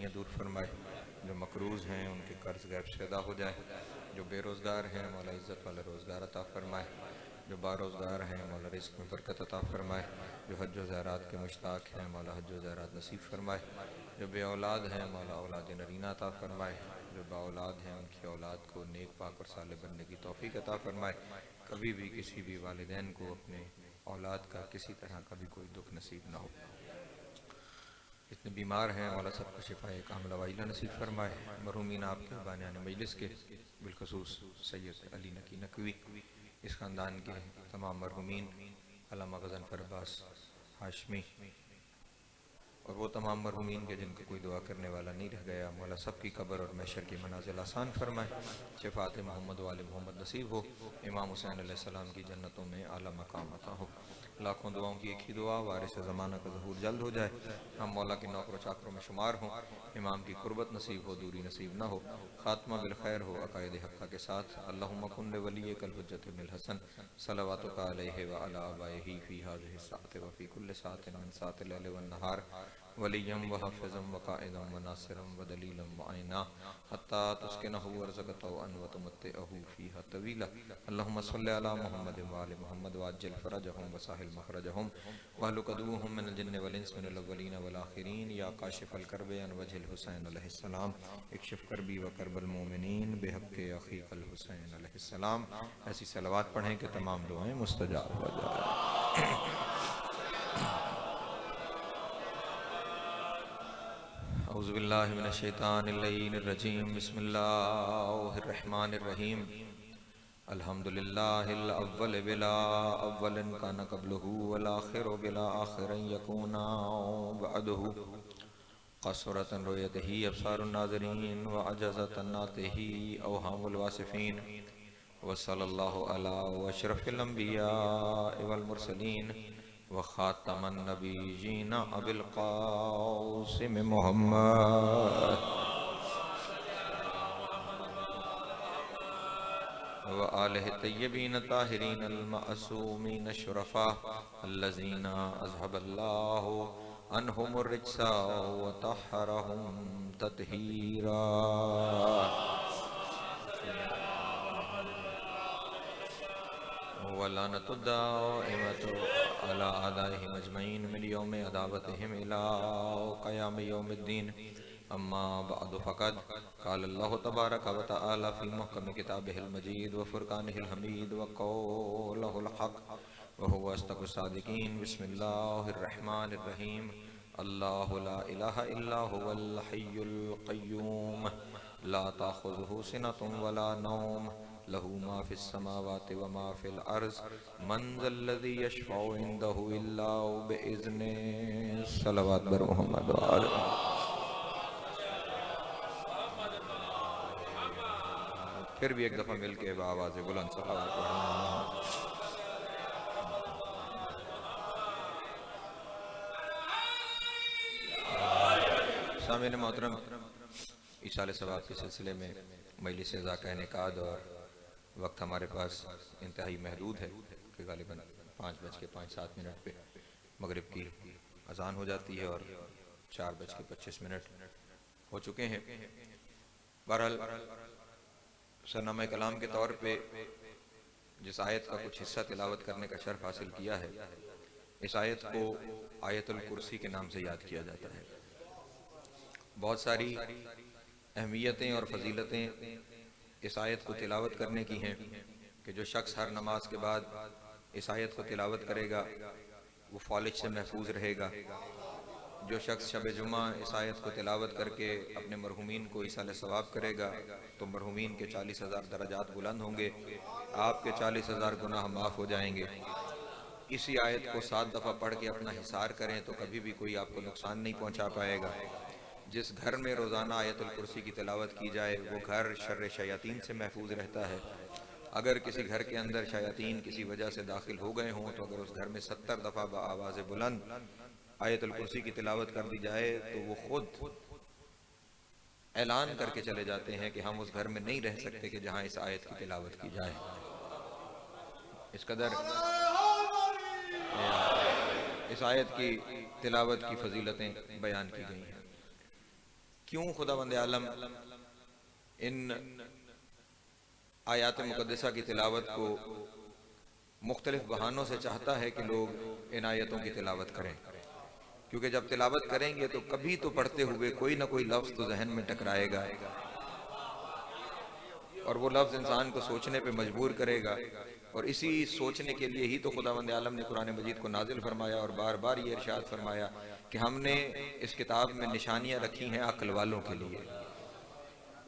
परेशानियाँ दूर फरमाए, जो मकरूज़ हैं उनके कर्ज गैब से अदा हो जाए, जो बेरोज़गार हैं मौला इज़्ज़त वाला रोज़गार अता फरमाए, जो बारोज़गार हैं मौला रिज़्क़ में बरकत अता फरमाए, जो हज व ज़ियारत के मुश्ताक हैं मौला हज व ज़ियारत नसीब फरमाए, जो बे औलाद हैं मौला औलाद नरीना अता फरमाए, जो बाऔलाद हैं उनकी औलाद को नेक पाक और साले बनने की तौफ़ीक अता फरमाए। कभी भी किसी भी वालिदैन को अपने औलाद का किसी तरह का भी कोई दुख नसीब ना हो। जितने बीमार हैं मौला सबको शिफाए कामिला वाइला नसीब फरमाए। मरहूमीन आपके बानियान मजलिस के बिलखसूस सैयद अली नकी नकवी, इस ख़ानदान के तमाम मरहूमीन, अल्लामा गज़नफ़र अब्बास हाशमी और वो तमाम मरहूमीन के जिनको कोई दुआ करने वाला नहीं रह गया, मौला सबकी कब्र और महशर की मनाज़िल आसान फरमाए। शफ़ाअत मोहम्मद वाले मोहम्मद नसीब हो। इमाम हुसैन अलैहिस्सलाम की जन्नतों में आला मकाम अता हो। लाखों दुआओं की एक ही दुआ, वारिस ज़माना का ज़हूर जल्द हो जाए, हम मौला के नौकरों चाकरों में शुमार हों, इमाम की कुर्बत नसीब हो, दूरी नसीब ना हो, ख़ात्मा बिल खैर हो अक़ायद हक़्क़ा के साथ। अल्लाहुम्मा कुन लिवलिय्यि कल हुज्जत बिल हसन सलवातुका अलैहि व अला आबाइही फ़ी हाज़िहि साअति व फ़ी कुल्लि साअतिन मिन साअतिल लैलि वन नहार वलिय्यम व हाफ़िज़म व क़ाइदम व नासिरम व दलीलम व आइना हत्ता तुस्किनहु वर्ज़क़तहु व तुमत्तिअहु फ़ीहा तवीला। अल्लाहुम्मा सल्लि अला मुहम्मद व आलि मुहम्मद व अज्जिल फ़रजहुम व साहिल मख़रजहुम वहलुक अदूहुम मिनल जिन्नि वल इंसि मिनल अव्वलीन वल आख़िरीन या काशिफ़ल कर्बि अन वजहिल हुसैन अलैहिस्सलाम इक्शिफ़ कर्बी व कर्बल मोमिनीन बिहक़्क़ि अख़ीकल हुसैन अलैहिस्सलाम। ऐसी सलवात पढ़ें कि तमाम दुआएं मुस्तजाब हो जाए। औज़ु बिल्लाहि मिनश शैतानिर रजीम, बिस्मिल्लाहिर रहमानिर रहीम। अल्हम्दुलिल्लाहिल अव्वल बिला अव्वलिन काना क़ब्लुहु वल आख़िरु बिला आख़िरिन यकूना बअदहु क़सरतन रुयतिही अब्सारुन नाज़िरीन व अजज़त अन्नातिही अवहामुल वासिफ़ीन व सल्लल्लाहु अला अशरफिल अंबिया वल मुरसलीन व ख़ातमन नबिय्यीन अबिल क़ासिम मुहम्मद व आलिहि तय्यबीन ताहिरीन अल मअसूमीन शुरफ़ा अल्लज़ीना अज़हबल्लाहु अन्हुमुर रिज्सा व तह्हरहुम तत्हीरा। वलानतुद दाइमतु अला अदाइहिम अजमईन मिन यौमि अदावतिहिम इला क़याम यौमिद्दीन। अम्मा बअदु फ़क़द क़ाल अल्लाहु तबारक व तआला फ़ी मुहकम किताबिहिल मजीद व फ़ुरक़ानिहिल हमीद व क़ौलिहिल हक़ व हुवा अस्दक़ुस सादिक़ीन। बिस्मिल्लाहिर रहमानिर रहीम। अल्लाहु ला इलाहा इल्ला हुवल हय्युल क़य्यूम ला ताख़ुज़ुहु सिनतुन वला नौम लहू मा फ़िस समावाति व मा फ़िल अर्ज़ मन ज़ल्लज़ी यशफ़अु इंदहु इल्ला बिइज़्निही। सलवात बर मुहम्मद व आले। फिर भी एक दफ़ा मिल के आवाज़ बुलंद सलावत पढ़ना। सामईन मोहतरम, इशाले सवाब के सिलसिले में मजलिस ज़ाक़ा निकाद और वक्त हमारे पास इंतहाई महदूद है कि ग़ालिबन 5:05 पे मगरिब की अज़ान हो जाती है और 4:25 हो चुके हैं। बहरहाल सरनामा कलाम के तौर पे जिस आयत का कुछ हिस्सा तिलावत करने का शर्फ हासिल किया है, इस आयत को आयतुल कुर्सी के नाम से याद किया जाता है। बहुत सारी अहमियतें और फजीलतें इस आयत को तिलावत करने की हैं कि जो शख्स हर नमाज के बाद इस आयत को तिलावत करेगा वो फ़ालिज से महफूज रहेगा। जो शख्स शब जुमा इस आयत को तिलावत करके अपने मरहूमीन को इसाले सवाब करेगा तो मरहूमीन के 40,000 दरजात बुलंद होंगे, आपके 40,000 गुनाह माफ़ हो जाएंगे। इसी आयत को 7 दफ़ा पढ़ के अपना हिसार करें तो कभी भी कोई आपको नुकसान नहीं पहुँचा पाएगा। जिस घर में रोज़ाना आयतुल कुर्सी की तिलावत की जाए वो घर शर्र शयातीन से महफूज रहता है। अगर किसी घर के अंदर शयातीन किसी वजह से दाखिल हो गए हों तो अगर उस घर में 70 दफ़ा आवाज़ बुलंद आयतुल कुर्सी की तिलावत कर दी जाए तो वो खुद ऐलान करके चले जाते हैं कि हम उस घर में नहीं रह सकते कि जहाँ इस आयत की तिलावत की जाए। इस कदर इस आयत की तिलावत की फजीलतें बयान की गई हैं। क्यों खुदावंद आलम इन आयात मुकद्दसा की तिलावत को मुख्तलिफ बहानों से चाहता है कि लोग इन आयतों की तिलावत करें, क्योंकि जब तिलावत करेंगे तो कभी तो पढ़ते हुए कोई ना कोई लफ्ज़ तो जहन में टकराएगा और वो लफ्ज़ इंसान को सोचने पे मजबूर करेगा। और इसी सोचने के लिए ही तो खुदावंद आलम ने कुरान मजीद को नाजिल फरमाया और बार बार ये इरशाद फरमाया कि हमने इस किताब में निशानियाँ रखी हैं अक्ल वालों के लिए।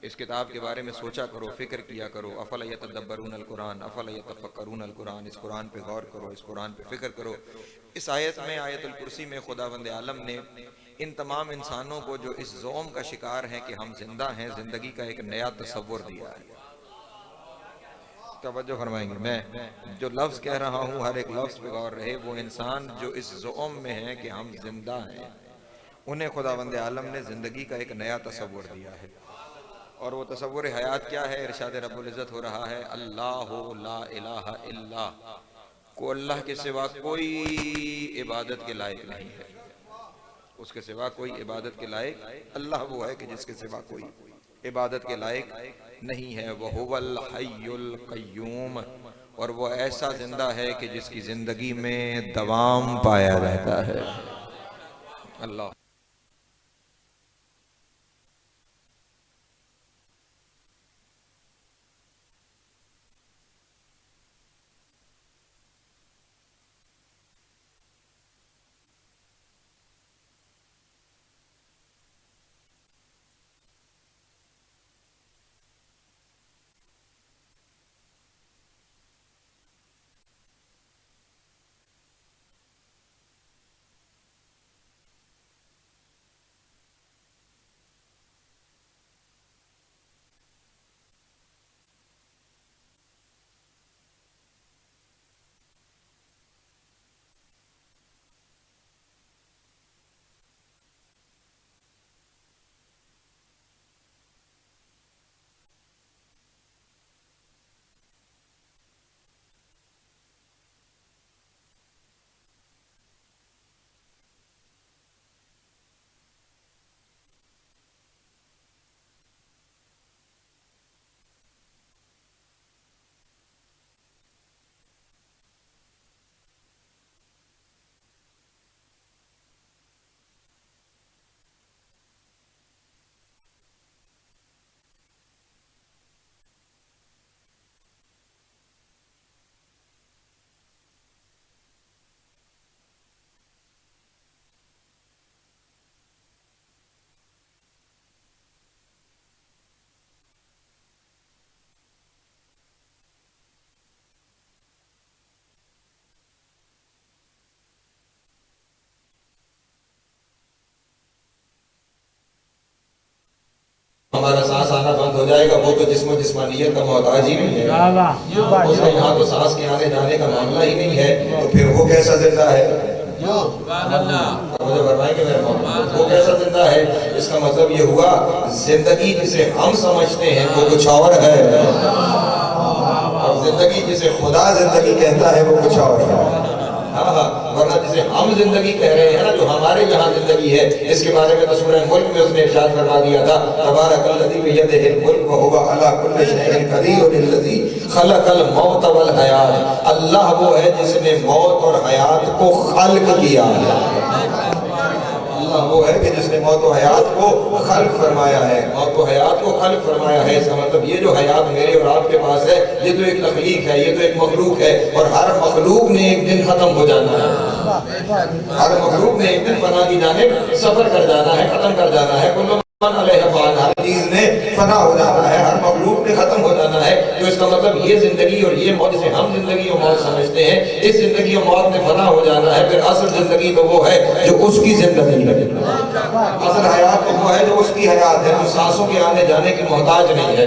इस किताब के बारे में सोचा करो, फिक्र किया करो। अफला यतदब्बरून अल कुरान अफला यतफक्करून अल कुरान, इस कुरान पे गौर करो, इस कुरान पे फिक्र करो। इस आयत में, आयतुल कुर्सी में खुदावंद आलम ने इन तमाम इंसानों को जो इस ज़ौम का शिकार हैं कि हम जिंदा हैं, जिंदगी का एक नया तसव्वुर दिया है। तवज्जो फरमाएंगे, मैं जो लफ्ज़ कह रहा हूँ हर एक लफ्ज़ पे गौर रहे। वो इंसान जो इस ज़ौम में हैं कि हम जिंदा हैं, उन्हें खुदावंद आलम ने ज़िंदगी का एक नया तसव्वुर दिया है। और वो तसव्वुर हयात क्या है? इरशाद रब्बुल इज़्ज़त हो रहा है, अल्लाहु ला इलाहा इल्ला, को अल्लाह के सिवा कोई इबादत के लायक नहीं है, उसके सिवा कोई इबादत के लायक अल्लाह वो है कि जिसके सिवा कोई इबादत के लायक नहीं है। वह हुवल हय्युल क़य्यूम, और वो ऐसा जिंदा है कि जिसकी जिंदगी में दवाम पाया रहता है। अल्लाह हमारा सांस आना बंद हो जाएगा, वो तो जिस्मानियत का मोहताज ही नहीं है, उसका यहाँ तो सांस के आने जाने का मामला ही नहीं है, तो फिर वो कैसा जिंदा है? वो कैसा जिंदा है? इसका मतलब ये हुआ जिंदगी जिसे हम समझते हैं वो कुछ और है, और जिंदगी जिसे खुदा जिंदगी कहता है वो कुछ और है। हाँ हाँ, वरना जिसे हम जिंदगी कह रहे हैं ना, जो हमारे यहाँ जिंदगी है, इसके बारे में तो सूरह मुल्क में उसने इरशाद फरमा दिया था, तबारकल्लज़ी बियदिहिल मुल्क व हुवा अला कुल्लि शैइन क़दीरुल्लज़ी खलक़ल मौत वल हयात। अल्लाह वो है जिसने मौत और हयात को खल्क किया है। अल्लाह वो है कि जिसने मौत और हयात को खल्क फरमाया है, मौत और हयात को खल्क फरमाया है। इसका मतलब ये जो हयात मेरे और आपके पास है, ये तो एक तख्लीक है, ये तो एक मखलूक है, और हर मखलूक ने एक दिन खत्म हो जाना है। हर मखलूक ने एक दिन फना की जानिब सफर कर जाना है, खत्म कर जाना है। कुल्लु मन अलैहा फ़ान, हर चीज ने फना हो जाना है, हर मखलूक ने खत्म हो जाना है। तो इसका मतलब ये जिंदगी और ये मौत, जिसे हम जिंदगी और मौत समझते हैं, इस जिंदगी और मौत ने फना हो जाना है। फिर असल जिंदगी तो वो है जो उसकी जिंदगी है, असल हयात तो वो है जो उसकी हयात है, जो सांसों के आने जाने की मोहताज नहीं है।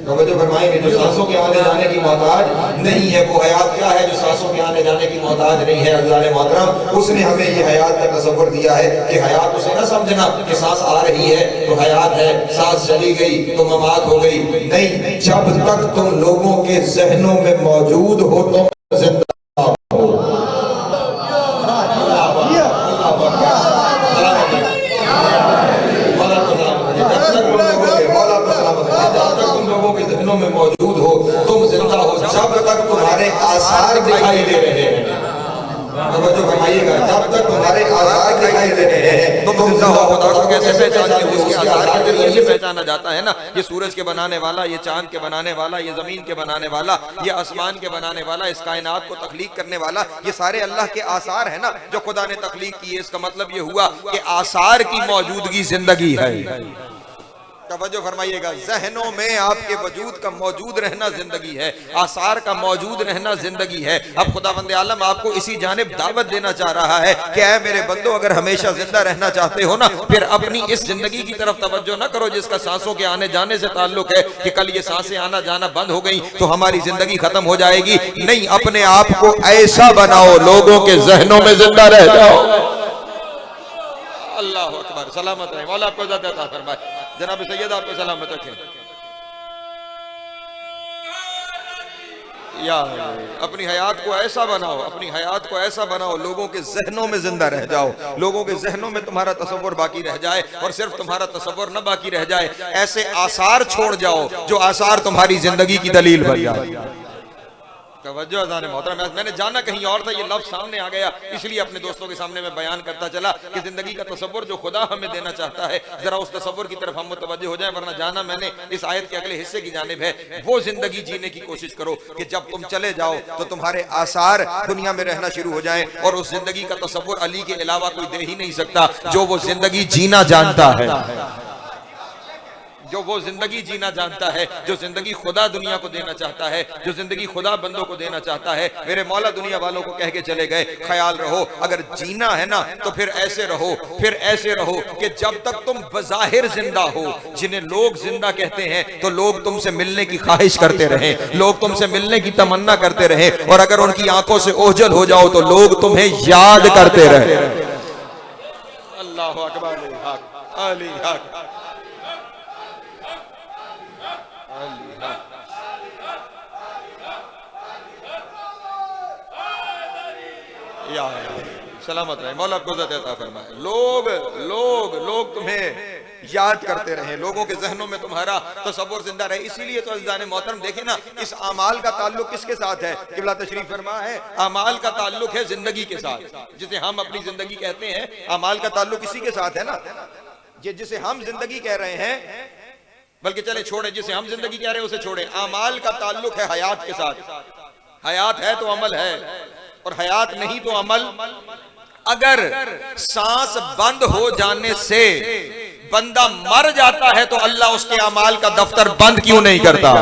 तो जो फरमाएंगे जो सांसों के आने जाने की मोहताज नहीं है, वो हयात क्या है जो सांसों के आने जाने की मोहताज नहीं है? अज़ीज़ान मोहतरम, उसने हमें ये हयात का तसव्वुर दिया है कि हयात उसे ना समझना कि सांस आ रही है तो हयात है, सांस चली गई तो ममात हो गई। नहीं, जब तक तुम लोगों के जहनों में मौजूद हो तुम जिंदा हो। दिखाई दे रहे हैं। तो फरमाइएगा, जब तक तुम्हारे आसार दिखाई दे रहे हैं तुम जिंदा हो। खुदा को कैसे पहचानते हो? उसके आसार के जरिए से पहचाना जाता है ना। ये सूरज के बनाने वाला, ये चांद के बनाने वाला, ये जमीन के बनाने वाला, ये आसमान के बनाने वाला, इस कायनात को तख्लीक करने वाला, ये सारे अल्लाह के आसार है ना जो खुदा ने तख्लीक किए। इसका मतलब ये हुआ कि आसार की मौजूदगी जिंदगी है। तवज्जो फरमाइएगा, जहनों में आपके वजूद का मौजूद रहना जिंदगी है, आसार का मौजूद रहना जिंदगी है। अब खुदावंद आलम आपको इसी जानिब दावत देना चाह रहा है कि ऐ मेरे बंदो, अगर हमेशा जिंदा रहना चाहते हो ना, फिर अपनी इस जिंदगी की तरफ तवज्जो न करो जिसका सांसों के आने जाने से ताल्लुक है कि कल ये सांसें आना जाना बंद हो गई तो हमारी जिंदगी खत्म हो जाएगी। नहीं, अपने आप को ऐसा बनाओ लोगों के जहनों में जिंदा रह जाओ। अल्लाह अकबर, सलामत रहे, मौला आपको ज़िंदा अता फरमाए। जनाब सैयद आपको सलामत रखें। या अपनी हयात को ऐसा बनाओ, अपनी हयात को ऐसा बनाओ लोगों के जहनों में जिंदा रह जाओ, लोगों के जहनों में तुम्हारा तसव्वुर बाकी रह जाए, और सिर्फ तुम्हारा तसव्वुर न बाकी रह जाए, ऐसे आसार छोड़ जाओ जो आसार तुम्हारी जिंदगी की दलील बन जाए। तवज्जो अज़ान मोहतरम, मैंने जाना कहीं और था, ये लफ्ज़ सामने आ गया, इसलिए अपने दोस्तों के सामने मैं बयान करता चला कि जिंदगी का तसव्वुर जो खुदा हमें देना चाहता है, जरा उस तसव्वुर की तरफ हम मुतवज्जो हो जाएं। वरना जाना मैंने इस आयत के अगले हिस्से की जानिब है, वो जिंदगी जीने की कोशिश करो कि जब तुम चले जाओ तो तुम्हारे आसार दुनिया में रहना शुरू हो जाए। और उस जिंदगी का तसव्वुर अली के अलावा कोई दे ही नहीं सकता जो वो जिंदगी जीना जानता है, जो वो जिंदगी जीना जानता है, जो जिंदगी खुदा दुनिया को देना चाहता है, जो जिंदगी खुदा बंदों को देना चाहता है। मेरे मौला दुनिया वालों को कह के चले गए, ख्याल रहो अगर जीना है ना तो फिर ऐसे रहो, फिर ऐसे रहो कि जब तक तुम बज़ाहिर जिंदा हो, जिन्हें लोग जिंदा कहते हैं, तो लोग तुमसे मिलने की ख्वाहिश करते रहे, लोग तुमसे मिलने की तमन्ना करते रहे, और अगर उनकी आंखों से ओझल हो जाओ तो लोग तुम्हें याद करते रहे। अल्लाह अकबर, अली हक, सलामत रहे, मौला आपको इज़्ज़त अता फरमाए। लोग लोग लोग तुम्हें याद करते रहे, लोगों के जहनों में तुम्हारा तसव्वुर जिंदा रहे। इसीलिए तो अज़ीज़ान मोहतरम देखे ना, इस अमाल का ताल्लुक किसके साथ है? क़िबला तशरीफ फरमा है, अमाल का ताल्लुक है जिंदगी के साथ। जिसे हम अपनी जिंदगी कहते हैं, अमाल का ताल्लुक इसी के साथ है ना। ये जिसे हम जिंदगी कह रहे हैं, बल्कि चले छोड़े, जिसे हम जिंदगी कह रहे हैं उसे छोड़े, अमाल का ताल्लुक है हयात के साथ। हयात है तो अमल है, और हयात नहीं तो अमल। अगर सांस बंद हो जाने से बंदा मर जाता है तो अल्लाह उसके अमाल का दफ्तर बंद क्यों नहीं करता?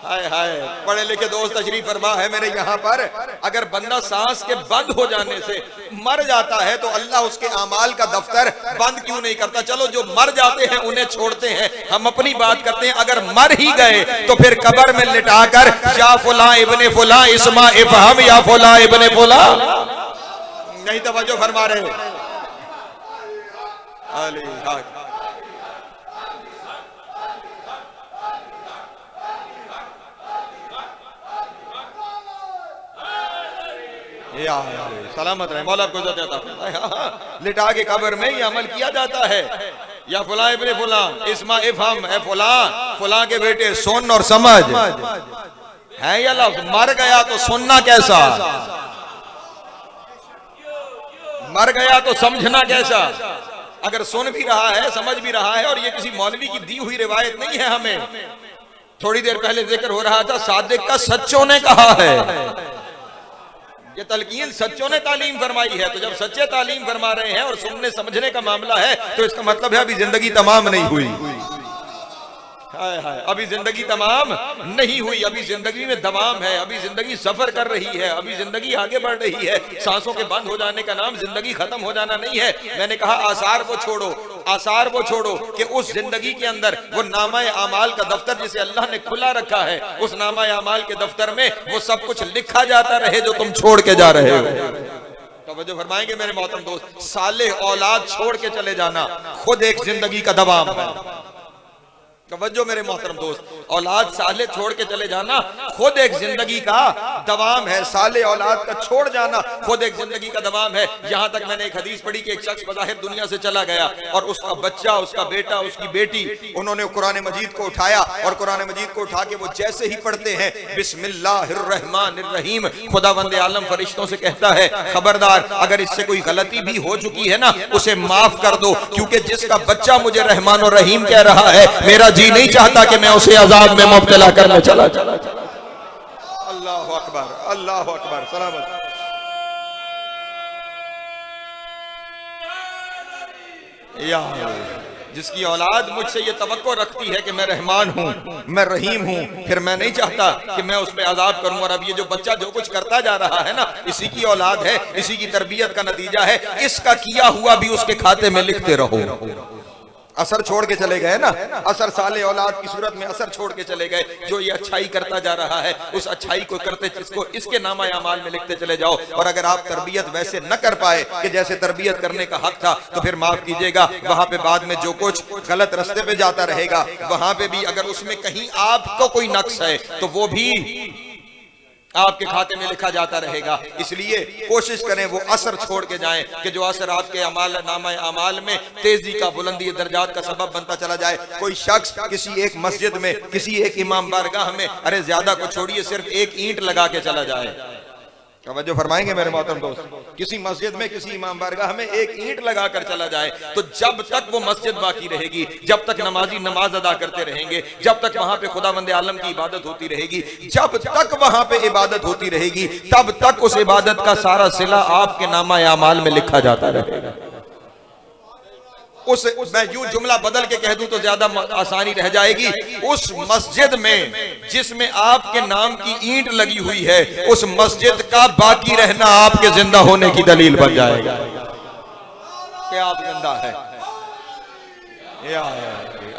हाय हाय, पढ़े लिखे दोस्त तशरीफ फरमा है मेरे यहाँ पर। अगर बंदा सांस के बंद हो जाने से मर जाता है तो अल्लाह उसके अमाल का दफ्तर बंद क्यों नहीं करता? चलो जो मर जाते हैं उन्हें छोड़ते हैं, हम अपनी बात करते हैं। अगर मर ही गए तो फिर कब्र में लिटाकर या फुला इब्ने फुला इस्मा इफहम या फुला इब्ने फुला नहीं तवज्जो फरमा रहे। अली हक, सलामत रहे, मौला आपको इज़्ज़त अता फरमाए। लिटा के कब्र में ये अमल किया जाता है। या फुला इब्ने फुला इस्मा इफहम, ए फुला फुला के बेटे सुन और समझ है। या लफ्ज़ मर गया तो सुनना कैसा, मर गया तो समझना कैसा? अगर सुन भी रहा है, समझ भी रहा है, और ये किसी मौलवी की दी हुई रिवायत नहीं है। हमें थोड़ी देर पहले जिक्र हो रहा था, सादिक का सच्चों ने कहा है, ये तलकीन सच्चों ने तालीम फरमाई है। तो जब सच्चे तालीम फरमा रहे हैं और सुनने समझने का मामला है तो इसका मतलब है अभी जिंदगी तमाम नहीं हुई। हाय हाय, अभी जिंदगी तमाम नहीं हुई, अभी जिंदगी में दवाम है, अभी जिंदगी सफर कर रही है, अभी जिंदगी आगे बढ़ रही है। सांसों के बंद हो जाने का नाम जिंदगी खत्म हो जाना नहीं है। मैंने कहा आसार वो छोड़ो, आसार वो छोड़ो कि उस जिंदगी के अंदर वो नामा अमाल का दफ्तर जिसे अल्लाह ने खुला रखा है, उस नामा अमाल के दफ्तर में वो सब कुछ लिखा जाता रहे जो तुम छोड़ के जा रहे हो। तवज्जो फरमाएंगे मेरे मोहतरम दोस्त, साले औलाद छोड़ के चले जाना खुद एक जिंदगी का दवाम है। तवज्जो मेरे मोहतरम दोस्त, औलाद साले छोड़ के चले जाना खुद एक जिंदगी का दवाम है। साले औलाद का छोड़ जाना खुद एक जिंदगी का दवाम है। यहाँ तक मैंने एक हदीस पढ़ी कि एक शख्स बज़ाहिर दुनिया से चला गया और उसका बच्चा, उसका बेटा, उसकी बेटी, उन्होंने कुरान मजीद को उठाया और कुरान मजीद को उठा के वो जैसे ही पढ़ते हैं बिस्मिल्लाहिर्रहमानिर्रहीम, खुदावंद आलम फरिश्तों से कहता है खबरदार अगर इससे कोई गलती भी हो चुकी है ना उसे माफ कर दो, क्योंकि जिसका बच्चा मुझे रहमान और रहीम कह रहा है मेरा जी नहीं चाहता कि मैं उसे अजाब में मुब्तला करने चला। अल्लाह अकबर, अल्लाह अकबर, सलामत। या जिसकी औलाद मुझसे ये तवक्को रखती है कि मैं रहमान हूँ, मैं रहीम हूँ, फिर मैं नहीं चाहता कि मैं उस पर अजाब करूँ। और अब ये जो बच्चा जो कुछ करता जा रहा है ना, इसी की औलाद है, इसी की तरबियत का नतीजा है। इसका किया हुआ भी उसके खाते में लिखते रहो। असर छोड़ के चले गए ना, असर साले औलाद की सूरत में असर छोड़ के चले गए। जो ये अच्छाई करता जा रहा है उस अच्छाई को करते इसको इसके नामा अमाल में लिखते चले जाओ। और अगर आप तरबियत वैसे न कर पाए कि जैसे तरबियत करने का हक था तो फिर माफ कीजिएगा, वहां पे बाद में जो कुछ गलत रास्ते पे जाता रहेगा वहां पे भी अगर उसमें कहीं आपको कोई नक्स है तो वो भी आपके खाते में लिखा जाता रहेगा। इसलिए कोशिश करें वो असर छोड़ के जाएं कि जो असर आपके अमाल नामा अमाल में तेजी का, बुलंदी दर्जात का सबब बनता चला जाए। कोई शख्स किसी एक मस्जिद में, किसी एक इमाम बारगाह में, अरे ज्यादा को छोड़िए सिर्फ एक ईंट लगा के चला जाए, तवज्जो फरमाएंगे मेरे मोहतरम दोस्त, किसी मस्जिद में, किसी इमाम बारगाह में एक ईंट लगा कर चला जाए तो जब तक वो मस्जिद बाकी रहेगी, जब तक नमाजी नमाज अदा करते रहेंगे, जब तक वहां पे खुदावंद आलम की इबादत होती रहेगी, जब तक वहां पे इबादत होती रहेगी, तब तक उस इबादत का सारा सिला आपके नामा अमाल में लिखा जाता रहेगा। मैं यूं जुमला बदल के कह दूं तो ज्यादा आसानी रह जाएगी। उस मस्जिद में जिसमें आपके नाम की ईंट लगी हुई है, उस मस्जिद का बाकी रहना आपके जिंदा होने की दलील बन जाएगा कि आप जिंदा है,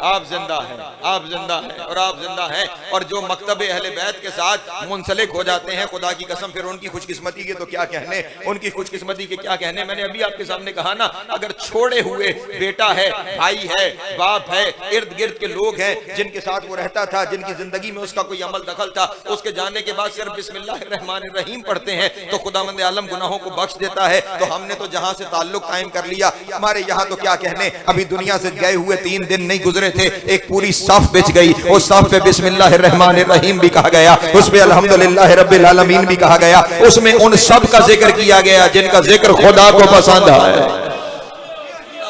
आप जिंदा हैं, आप जिंदा हैं और आप जिंदा हैं। और जो मकतब अहले बैत के साथ मुंसलिक हो जाते हैं, खुदा की कसम फिर उनकी खुशकिस्मती के तो क्या कहने, उनकी खुशकिस्मती के क्या कहने। मैंने अभी आपके सामने कहा ना, अगर छोड़े हुए बेटा है, भाई है, बाप है, इर्द गिर्द के लोग हैं जिनके साथ वो रहता था, जिनकी जिंदगी में उसका कोई अमल दखल था, उसके जाने के बाद सिर्फ बिस्मिल्लाहिर्रहमानिर्रहीम पढ़ते हैं तो खुदावंद आलम गुनाहों को बख्श देता है। तो हमने तो जहां से ताल्लुक कायम कर लिया, हमारे यहाँ तो क्या कहने, अभी दुनिया से गए हुए 3 दिन नहीं गुजरे थे, एक पूरी साफ बिछ गई। उस साफ पे बिस्मिल्लाहिर्रहमानिर्रहीम भी कहा गया, उस पे अल्हम्दुलिल्लाह रब्बिल आलमीन भी कहा गया, उसमें उन सब का जिक्र किया गया जिनका जिक्र खुदा को पसंद है।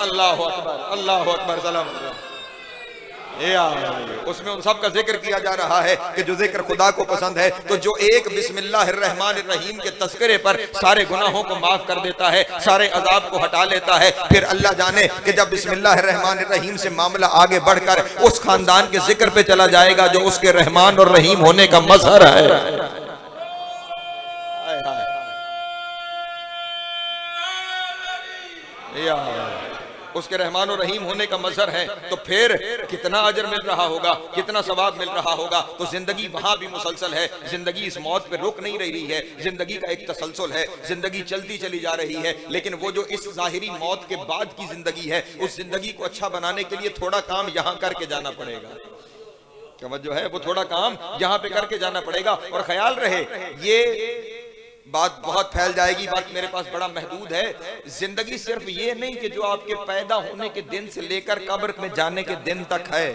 अल्लाह अकबर, अल्लाह अकबर, सलाम। उसमें उन सब का जिक्र किया जा रहा है कि जो जिक्र खुदा को पसंद है। तो जो एक बिस्मिल्लाहिर्रहमानिर्रहीम के तज़किरे पर सारे गुनाहों को माफ कर देता है, सारे अजाब को हटा लेता है, फिर अल्लाह जाने कि जब बिस्मिल्लाहिर्रहमानिर्रहीम से मामला आगे बढ़कर उस खानदान के जिक्र पे चला जाएगा जो उसके रहमान और रहीम होने का मज़हर है। उसके रहमान और रहीम होने का मज़हर है, तो फिर कितना अजर मिल रहा होगा, कितना सवाब मिल रहा होगा। तो जिंदगी वहां भी मुसलसल है, जिंदगी इस मौत पे रुक नहीं रही है, जिंदगी का एक तसलसल है, जिंदगी चलती चली जा रही है। लेकिन वो जो इस जाहिरी मौत के बाद की जिंदगी है, उस जिंदगी को अच्छा बनाने के लिए थोड़ा काम यहाँ करके जाना पड़ेगा। तवज्जो है, वो थोड़ा काम यहाँ पे करके जाना पड़ेगा। और ख्याल रहे, ये बात बहुत फैल जाएगी, वक्त मेरे पास बड़ा महदूद है। जिंदगी सिर्फ ये नहीं कि जो आपके पैदा होने के दिन से लेकर कब्र में जाने के दिन तक है।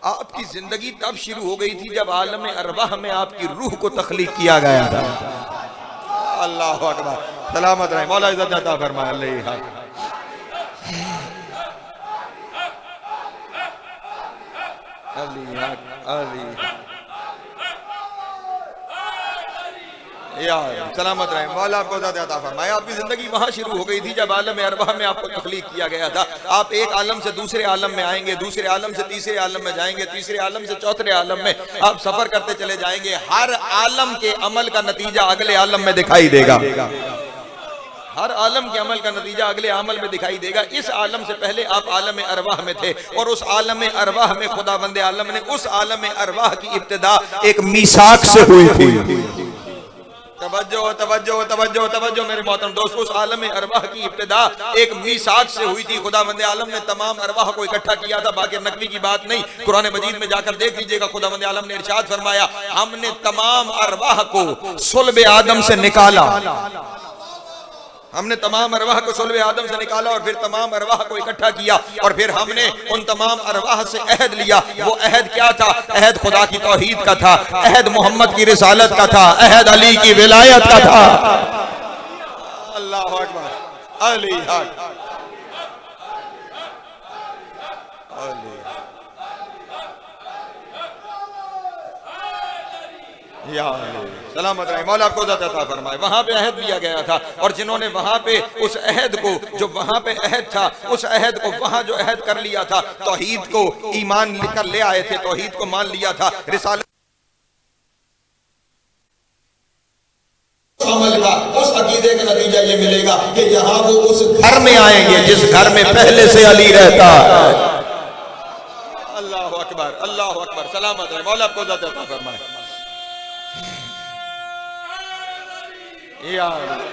आपकी जिंदगी तब शुरू हो गई थी जब आलम अरवाह में आपकी रूह को तख्लीक किया गया था। अल्लाह अकबर, सलामत रहे, मौला इज्जत अता फरमाए। सलामत रहे, मौला आपको अता फरमाए। आपकी जिंदगी वहां शुरू हो गई थी जब आलम अरवाह में आपको तख्लीक किया गया था। आप एक आलम से दूसरे आलम में आएंगे, दूसरे आलम से तीसरे आलम में जाएंगे, तीसरे आलम से चौथे आलम में आप सफर करते चले जाएंगे। हर आलम के अमल का नतीजा अगले आलम में दिखाई देगा, हर आलम के अमल का नतीजा अगले अमल में दिखाई देगा। इस आलम से पहले आप आलम अरवाह में थे और उस आलम अरवाह में खुदावंद आलम ने उस आलम अरवाह की इब्तिदा एक मीसाक से हुई थी। तवज्जो तवज्जो तवज्जो तवज्जो मेरे मोहतरम दोस्तों, उस आलम अरवाह की इब्तिदा एक मीसाक से हुई थी। खुदावंद आलम ने तमाम अरवाह को इकट्ठा किया था, बाकी नकवी की बात नहीं। कुरान मजीद में जाकर देख लीजिएगा, खुदावंद आलम ने इरशाद फरमाया, हमने तमाम अरवाह को सुल्ब आदम से निकाला। हमने तमाम अरवाह को सुल्ब आदम से निकाला और फिर तमाम अरवाह को इकट्ठा किया और फिर हमने उन तमाम अरवाह से अहद लिया। वो अहद क्या था? अहद खुदा की तौहीद का था, अहद मोहम्मद की रिसालत का था, अहद अली की विलायत का था। अल्लाह अकबर, अली हक, या सलामत रहे, मौला आपको ज़िंदा अता फरमाए। वहां पे अहद लिया गया था और जिन्होंने वहां पे उस अहद को, जो वहां पे अहद था, उस अहद को वहां जो अहद कर लिया था, तौहीद को ईमान लेकर ले आए थे, तौहीद को मान लिया था, रिसालत अमल का, उस अकीदे का नतीजा ये मिलेगा कि यहाँ वो उस घर में आएंगे जिस घर में पहले से अली रहता। अल्लाह अकबर, अल्लाह अकबर, सलामत रहे, मौला आपको ज़िंदा अता फरमाए।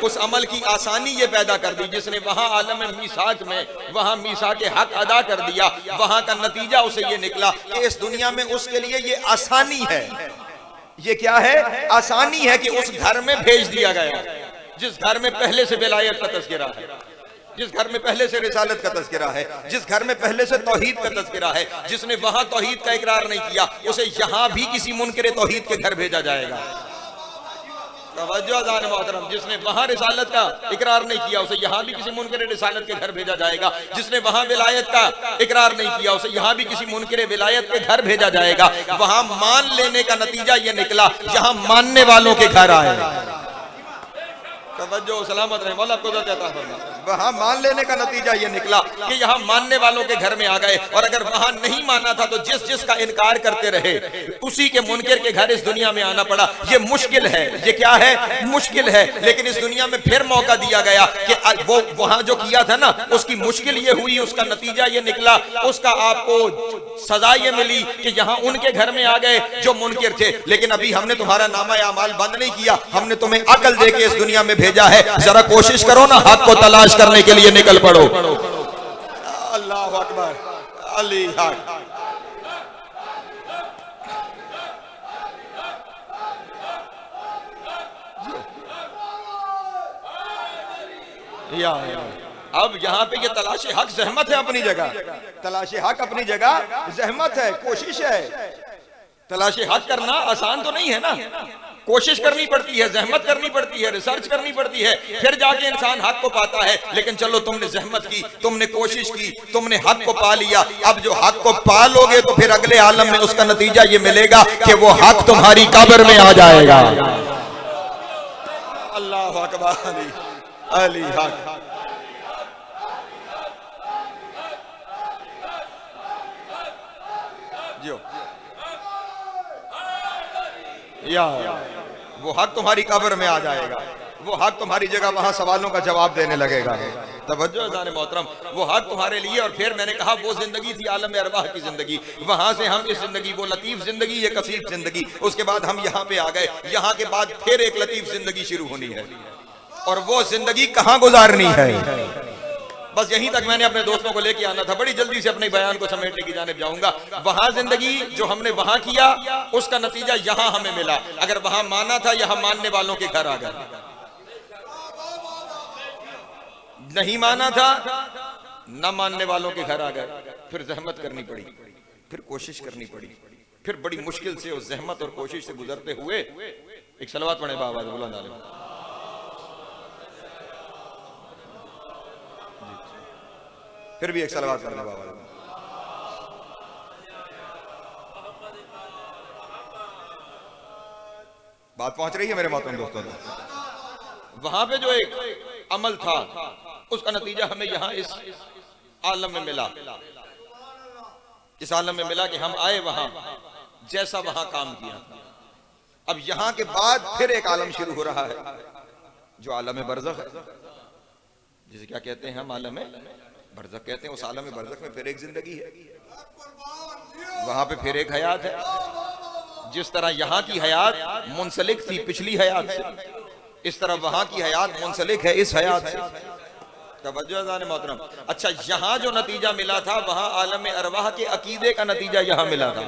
उस अमल की आसानी ये पैदा कर दी जिसने वहां आलम मीसाक में वहां मीसाक के हक अदा कर दिया। वहां का नतीजा उसे ये निकला कि इस दुनिया में उसके लिए ये आसानी है। ये क्या है? आसानी है कि उस घर में भेज दिया गया जिस घर में पहले से विलायत का तज़किरा है, जिस घर में पहले से रिसालत का तज़किरा है, जिस घर में पहले से तौहीद का तज़किरा है। जिसने वहां तौहीद का इकरार नहीं किया उसे यहां भी किसी मुनकिर तौहीद के घर भेजा जाएगा। मोहतरम, जिसने वहां रिसालत का इकरार नहीं किया उसे यहाँ भी किसी मुनकिर रिसालत के घर भेजा जाएगा। जिसने वहां विलायत का इकरार नहीं किया उसे यहाँ भी किसी मुनकिर विलायत के घर भेजा जाएगा। वहां मान लेने का नतीजा ये निकला, यहाँ मानने वालों के घर आए। तवज्जो सलामत रहे, मौला आपको ज़िंदा अता फरमाए। वहां मान लेने का नतीजा ये निकला कि यहाँ मानने वालों के घर में आ गए। और अगर वहां नहीं माना था तो जिस जिसका इनकार करते रहे उसी के मुनकिर के घर इस दुनिया में आना पड़ा। ये मुश्किल है, ये क्या है? मुश्किल है। लेकिन इस दुनिया में फिर मौका दिया गया कि वो वहां जो किया था ना उसकी मुश्किल ये हुई, उसका नतीजा ये निकला, उसका आपको सजा ये मिली कि यहाँ उनके घर में आ गए जो मुनकिर थे। लेकिन अभी हमने तुम्हारा नामा अमाल बंद नहीं किया, हमने तुम्हें अकल दे के इस दुनिया में भेजा है। जरा कोशिश करो ना, हक को तलाश करने के लिए निकल पड़ो। अल्लाह अकबर, अली हक, अब यहाँ पे ये तलाशे हक जहमत है अपनी जगह, तलाशे हक अपनी जगह जहमत है, कोशिश है। तलाशे हक करना आसान तो नहीं है ना, कोशिश करनी पड़ती है, जहमत करनी पड़ती है, रिसर्च करनी पड़ती है, फिर जाके इंसान हक को पाता है। लेकिन चलो तुमने जहमत की, तुमने कोशिश की, तुमने हक को पा लिया। अब जो हक को पा लोगे तो फिर अगले आलम में उसका नतीजा ये मिलेगा कि वो हक तुम्हारी कब्र में आ जाएगा। अल्लाह अकबर, अली हक, जो या वो हक तुम्हारी कब्र में आ जाएगा, वो हक तुम्हारी जगह वहां सवालों का जवाब देने लगेगा। तवज्जो जाने मोहतरम, वो हक तुम्हारे लिए। और फिर मैंने कहा वो जिंदगी थी आलम अरवाह की जिंदगी, वहां से हम इस जिंदगी, वो लतीफ जिंदगी, ये कसीफ जिंदगी, उसके बाद हम यहाँ पे आ गए। यहाँ के बाद फिर एक लतीफ जिंदगी शुरू होनी है और वो जिंदगी कहाँ गुजारनी है। बस यहीं तक मैंने अपने दोस्तों को लेके आना था। बड़ी जल्दी से अपने बयान को समेटने की जानिब जाऊंगा। वहां जिंदगी जो हमने वहां किया उसका नतीजा यहां हमें मिला। अगर वहां माना था, यहां मानने वालों के घर आ गए। नहीं माना था, न मानने वालों के घर आ गए। फिर जहमत करनी पड़ी, फिर कोशिश करनी पड़ी, फिर बड़ी मुश्किल से उस जहमत और कोशिश से गुजरते हुए एक सलवात पढ़े बाबा बुलंद आलिम। फिर भी एक सलवात पढ़े बाबा। बात पहुंच रही है मेरे मोहतरम दोस्तों तक। वहां पे जो एक अमल था उसका नतीजा हमें यहाँ इस आलम में मिला। इस आलम में मिला कि हम आए वहां, जैसा वहां काम किया। अब यहां के बाद फिर एक आलम शुरू हो रहा है जो आलम बरज़ख है, जिसे क्या कहते हैं हम, आलम बरज़ख कहते हैं। उस आलम बरज़ख में फिर एक जिंदगी है, वहां पे फिर एक हयात है। जिस तरह यहाँ की हयात मुंसलिक थी पिछली हयात से, इस तरह वहां की हयात मुंसलिक है इस हयात से। तवज्जो जाने मोहतरम। अच्छा, यहां जो नतीजा मिला था वहां आलम अरवाह के अकीदे का नतीजा यहां मिला था।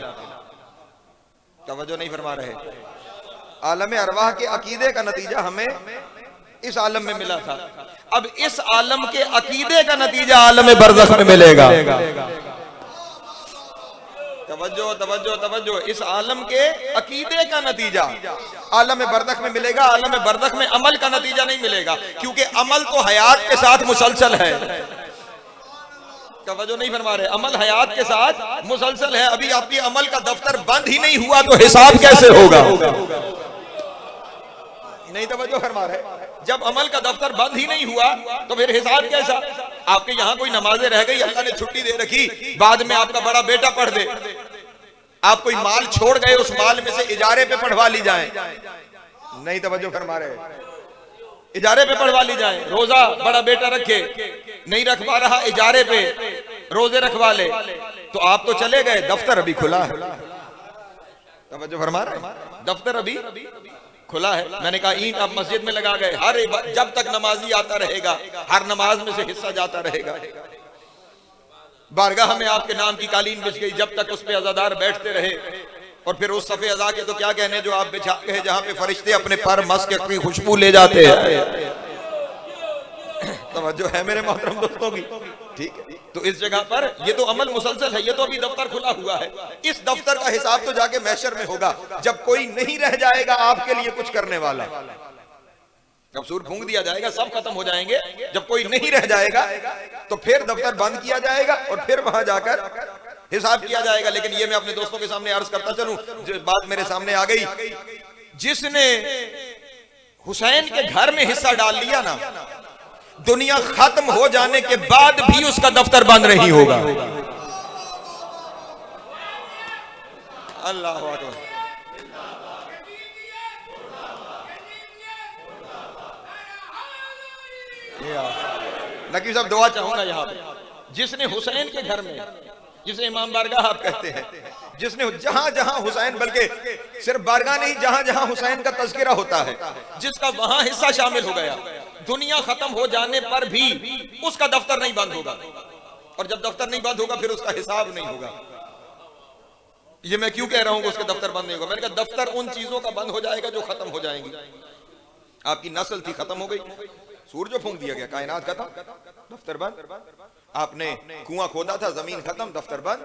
तवज्जो नहीं फरमा रहे। आलम अरवाह के अकीदे का नतीजा हमें इस आलम में मिला था। अब इस आलम के अकीदे का नतीजा आलम बरज़ख में मिलेगा। तवज्जो तवज्जो तवज्जो। इस आलम के अकीदे का नतीजा आलम बरज़ख में मिलेगा। आलम बरज़ख में अमल का नतीजा नहीं मिलेगा, क्योंकि अमल तो हयात के साथ मुसलसल है। तवज्जो नहीं फरमा रहे। अमल हयात के साथ मुसलसल है। अभी आपकी अमल का दफ्तर बंद ही नहीं हुआ तो हिसाब कैसे होगा? नहीं तवज्जो फरमा रहे। जब अमल का दफ्तर बंद ही नहीं हुआ तो फिर हिसाब कैसा? आपके यहाँ कोई नमाजें रह गई, अल्लाह ने छुट्टी दे रखी, बाद में आपका बड़ा बेटा पढ़ दे, आप कोई माल छोड़ गए, उस माल में से इजारे पे पढ़वा ली जाए। नहीं तवज्जो फरमा रहे। इजारे पे पढ़वा ली जाए। रोजा बड़ा बेटा रखे, नहीं रख पा रहा, इजारे पे रोजे रखवा ले, तो आप तो चले गए, दफ्तर अभी खुला है। तवज्जो फरमा रहे। दफ्तर अभी खुला है। मैंने कहा ईंट आप मस्जिद में लगा गए, हर जब तक नमाजी आता रहेगा हर नमाज में से हिस्सा जाता रहेगा। बारगाह में आपके नाम की कालीन बिछ गई, जब तक उस पे अज़ादार बैठते रहे। और फिर उस सफे अज़ा के तो क्या कहने जो आप बिछाते हैं, जहां पे फरिश्ते अपने पर मस के अपनी खुशबू ले जाते हैं। तवज्जो है मेरे मोहतरम दोस्तों की, ठीक है। तो इस जगह पर ये तो अमल मुसलसल है, ये तो अभी दफ्तर खुला हुआ है। इस दफ्तर का हिसाब तो जाके महशर में होगा, जब कोई नहीं रह जाएगा आपके लिए कुछ करने वाला। जब सूर फूंक दिया जाएगा, सब खत्म हो जाएंगे, जब कोई नहीं रह जाएगा तो फिर दफ्तर बंद किया जाएगा और फिर वहां जाकर हिसाब किया जाएगा। लेकिन ये मैं अपने दोस्तों के सामने अर्ज करता चलूं, जो बात मेरे सामने आ गई, जिसने हुसैन के घर में हिस्सा डाल लिया ना, दुनिया खत्म हो जाने के बाद भी उसका दफ्तर बंद नहीं होगा। अल्लाह अकबर। नकीब साहब दुआ चाहूंगा यहाँ पे, जिसने हुसैन के घर में, जिसे इमाम बारगाह आप कहते हैं, जिसने जहां जहां हुसैन, बल्कि सिर्फ बारगाह नहीं, जहां जहां हुसैन का तज़किरा होता है, जिसका वहां हिस्सा शामिल हो गया, दुनिया खत्म हो जाने पर भी उसका दफ्तर नहीं बंद होगा। और जब दफ्तर नहीं बंद होगा फिर उसका हिसाब नहीं होगा। ये मैं क्यों कह रहा हूं कि उसका दफ्तर बंद नहीं होगा? मैंने कहा दफ्तर उन चीजों का बंद हो जाएगा जो खत्म हो जाएंगी। आपकी नस्ल थी, खत्म हो गई, सूरज फूंक दिया गया, कायनात खत्म, दफ्तर बंद। आपने कुआं खोदा था, जमीन खत्म, दफ्तर बंद।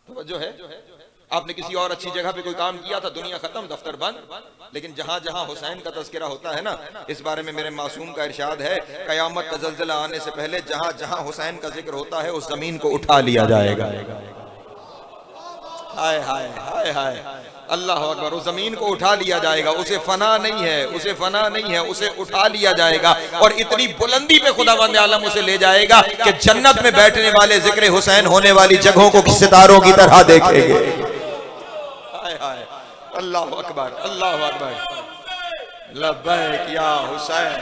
तो जो है, आपने किसी और अच्छी जगह पे कोई काम किया था, दुनिया खत्म, दफ्तर बंद। लेकिन जहां जहां हुसैन का तज़किरा होता है ना, इस बारे में मेरे मासूम का इरशाद है, कयामत का ज़ल्ज़ला आने से पहले जहां जहां हुसैन का जिक्र होता है उस जमीन को उठा लिया जाएगा। हाय हाय हाय हाय, अल्लाह अकबर। उस जमीन को उठा लिया जाएगा, उसे फना नहीं है, उसे फना नहीं है, उसे उठा लिया जाएगा। और इतनी बुलंदी पे खुदावंद आलम उसे ले जाएगा कि जन्नत में बैठने वाले जिक्र हुसैन होने वाली जगहों को सितारों की तरह देखेंगे। हाय हाय, अल्लाह अकबर, अल्लाह अकबर। लब्बैक या हुसैन,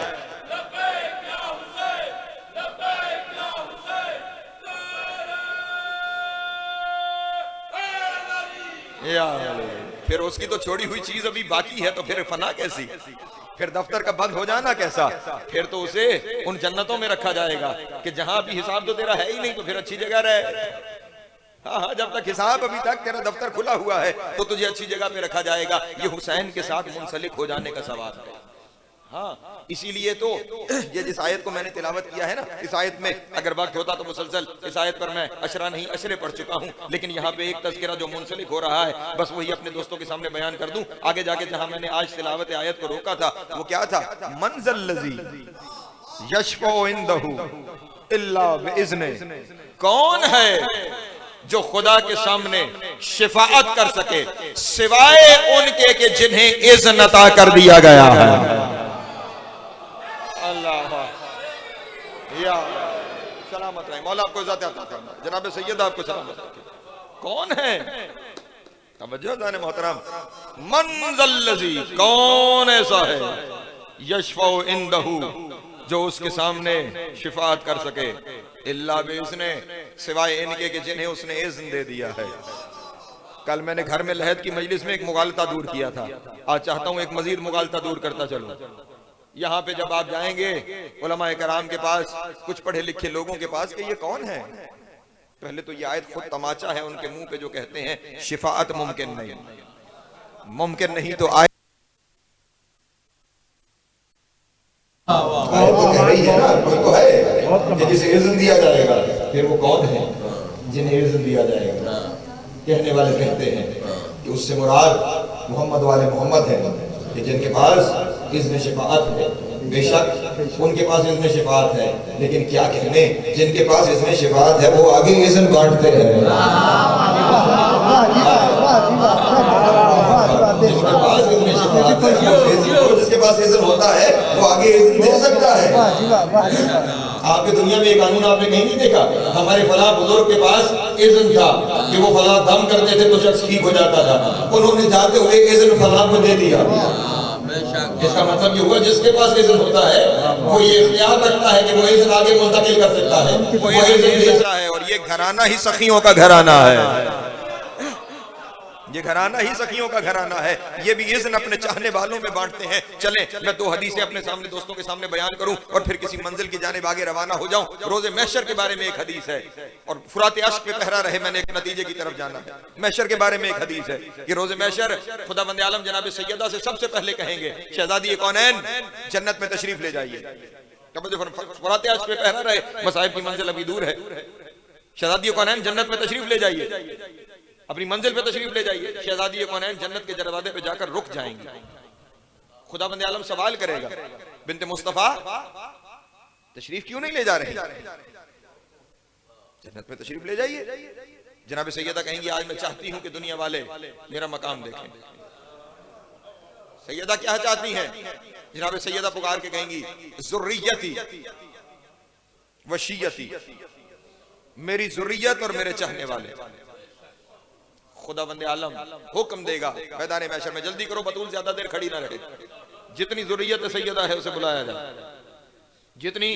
या फिर उसकी तो छोड़ी हुई चीज अभी बाकी है, तो फिर फना कैसी? फिर दफ्तर का बंद हो जाना कैसा? फिर तो उसे उन जन्नतों में रखा जाएगा कि जहां भी हिसाब तो तेरा है ही नहीं, तो फिर अच्छी जगह रहे। हाँ हाँ, जब तक हिसाब अभी तक तेरा दफ्तर खुला हुआ है तो तुझे अच्छी जगह पे रखा जाएगा। ये हुसैन के साथ मुंसलिक हो जाने का सवाल है। हाँ, इसीलिए तो ये जिस आयत को मैंने तिलावत किया है ना, इस आयत में अगर वक्त होता तो मुसलसल इस आयत पर मैं अशरा नहीं अशरे पढ़ चुका हूँ, लेकिन यहाँ पे एक तज़किरा जो मुंसलिक हो रहा है, बस वही अपने दोस्तों के सामने बयान कर दूं। आगे जाके जहाँ मैंने आज तिलावत आयत को रोका था वो क्या था? मंज़ल लज़ी यशफ़उ इंदहु इल्ला बिइज़्ने, कौन है जो खुदा के सामने शिफाअत कर सके सिवाय उनके कि जिन्हें इज़्न अता कर दिया गया है। या सलामत रहे, मौला आपको इज़्ज़त अता फरमाए, जनाब सैयद आपको सलामत रखे। कौन है? तवज्जो जाने मोहतरम, मंज़ल लज़ी, कौन ऐसा है, यशफ़उ इंदहु, जो उसके सामने शिफाअत कर सके, इल्ला बिइज़्ने, सिवाय इनके कि जिन्हें उसने इज़्न दे दिया है। कल मैंने घर में लहद की मजलिस में एक मुगालता दूर किया था, आज चाहता हूं एक मजीद मुगालता दूर करता चलूं। यहाँ पे जब आप जाएंगे उलमाए कराम के पास, कुछ पढ़े लिखे लोगों के पास, कि ये कौन है, पहले तो ये आयत खुद तमाचा है उनके मुंह पे जो कहते हैं शिफाअत मुमकिन नहीं, मुमकिन नहीं तो आयत तो कह रही है ना, कोई तो है कि जिसे इज़्न दिया जाएगा, फिर वो कौन है जिन्हें इज़्न दिया जाएगा। कहने वाले कहते हैं कि उससे मुराद मोहम्मद वाले मोहम्मद है कि जिनके पास इज़्न शिफाअत है। बेशक उनके पास इज़्न शिफाअत है, लेकिन क्या कहने, जिनके पास इज़्न शिफाअत है वो आगे इज़्न बांटते हैं। जिसके पास इज़्न शिफाअत है, जिसके पास इज़्न होता है वो आगे इज़्न दे सकता है। आपकी दुनिया में एक कानून आपने कहीं नहीं देखा, हमारे फला बुजुर्ग के पास इज़्न था कि वो फला दम करते थे तो शख्स ठीक हो जाता था, उन्होंने जाते हुए इज़्न फला को दे दिया। इसका मतलब ये हुआ जिसके पास इज़्न होता है वो ये इख्तियार रखता है कि वो इज़्न आगे मुंतकिल कर सकता है, वो इज़्न दे सकता है। और ये घराना ही सखियों का घराना है, ये घराना ही सखियों का घराना है। ये भी इज़्न अपने चाहने वालों में बांटते हैं। चलें मैं दो हदीसें अपने सामने दोस्तों के सामने बयान करूं और फिर किसी मंजिल की जानिब आगे रवाना हो जाऊं। रोज़े महशर के बारे में एक हदीस है, और फुरात अश्क पे पहरा रहे, मैंने एक नतीजे की तरफ जाना है। महशर के बारे में एक हदीस है कि रोज़े महशर खुदाबंद आलम जनाब सैयदा से सबसे पहले कहेंगे, शहजादी कौनैन जन्नत में तशरीफ ले जाइए। फुरात अश्क पे पहरा रहे, मसाहिब की मंजिल अभी दूर है। शहजादी कौनैन जन्नत में तशरीफ ले जाइए, अपनी मंजिल पे तशरीफ ले जाइए। शहजादी कौनैन जन्नत के दरवाजे पे जाकर रुक जाएंगे। खुदाबंद आलम सवाल करेगा, बिन्ते मुस्तफा तशरीफ क्यों नहीं ले जा रहे, जन्नत में तशरीफ ले जाइए। जनाब सैयदा कहेंगी, आज मैं चाहती हूं कि दुनिया वाले मेरा मकाम देखें। सैयदा क्या चाहती हैं? जनाब सैयदा पुकार के कहेंगी, ज़ुर्रियती वशियती, मेरी ज़ुर्रियत और मेरे चाहने वाले। खुदावंद आलम हुक्म देगा मैदान महशर में, जल्दी करो, बतूल ज्यादा देर खड़ी ना रहे, जितनी ज़ुर्रियत सैयदा है उसे बुलाया जाए, जितनी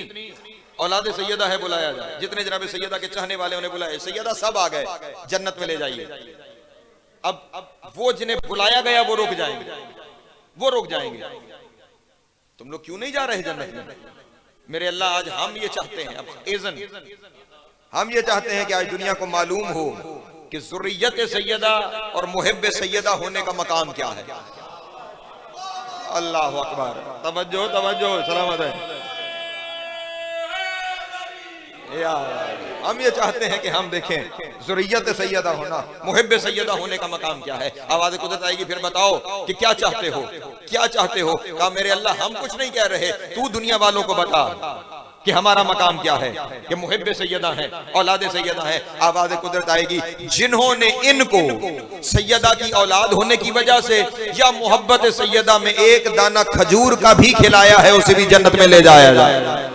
औलाद सैयदा है बुलाया जाए, जितने जनाब सैयदा के चाहने वाले उन्हें बुलाया। सैयदा सब आ गए, जन्नत में ले जाइए। अब वो जिन्हें बुलाया गया वो रुक जाएंगे, वो रुक जाएंगे। तुम लोग क्यों नहीं जा रहे जन्नत में? मेरे अल्लाह, आज हम ये चाहते हैं, अब इज़्न हम ये चाहते हैं कि आज दुनिया को मालूम हो कि ज़ुर्रियत सैयदा और मुहिब्ब सैयदा होने का मकाम क्या है। अल्लाह अकबर, तवज्जो तवज्जो, सलामत है। हम ये चाहते हैं कि हम देखें ज़ुर्रियत सैयदा होना, मुहिब्ब सैयदा होने का मकाम क्या है। आवाज़ कुदरत आएगी, फिर बताओ कि क्या चाहते हो, क्या चाहते हो। कहा मेरे अल्लाह, हम कुछ नहीं कह रहे, तू दुनिया वालों को बता कि हमारा मकाम क्या है, कि मुहिब्ब सैयदा है, औलाद सैयदा है। आवाज़ कुदरत आएगी, जिन्होंने इनको सैयदा की औलाद होने की वजह से या मोहब्बत सैयदा में एक दाना खजूर का भी खिलाया है, उसे भी जन्नत में ले जाया जाए।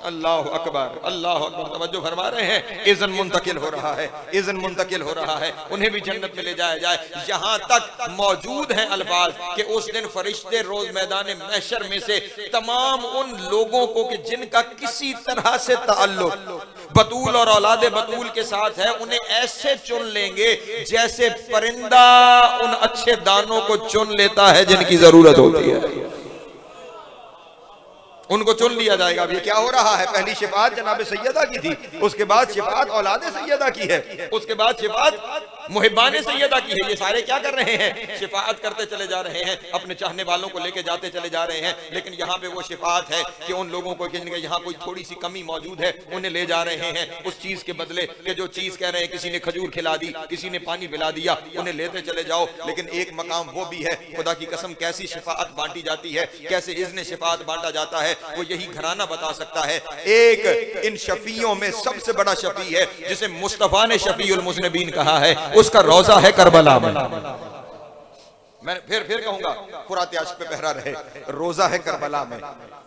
अल्लाह अकबर, अल्लाह अकबर। तवज्जो फरमा रहे हैं, इज़्न मुंतकिल हो रहा है, इज़्न मुंतकिल हो रहा है, उन्हें भी जन्नत में ले जाया जाए। यहाँ तक मौजूद हैं अल्फाज कि उस दिन फरिश्ते रोज मैदान महशर में से तमाम उन लोगों को कि जिनका किसी तरह से ताल्लुक बतूल और औलाद बतूल के साथ है, उन्हें ऐसे चुन लेंगे जैसे परिंदा उन अच्छे दानों को चुन लेता है जिनकी जरूरत होती है। उनको चुन लिया जाएगा। अब ये क्या हो रहा है? पहली शिफात जनाब सैयदा की थी, उसके बाद शिफात औलाद सैयदा की है, उसके बाद शिफात मुहिब्बान सैयदा की है। ये सारे क्या कर रहे हैं? शिफात करते चले जा रहे हैं, अपने चाहने वालों को लेके जाते चले जा रहे हैं। लेकिन यहाँ पे वो शिफात है कि उन लोगों को जिनके यहाँ कोई थोड़ी सी कमी मौजूद है, उन्हें ले जा रहे हैं उस चीज के बदले कि जो चीज कह रहे हैं, किसी ने खजूर खिला दी, किसी ने पानी पिला दिया, उन्हें लेते चले जाओ। लेकिन एक मकाम वो भी है, खुदा की कसम, कैसी शिफात बांटी जाती है, कैसे इज़्न शिफात बांटा जाता है, वो यही घराना बता सकता है। एक इन शफियों में सबसे बड़ा शफी है जिसे मुस्तफा ने शफीउल मुज़निबीन कहा है, उसका रोजा है करबला में। मैं फिर कहूंगा, फुरात आशिक पे पहरा रहे, रोजा है करबला में।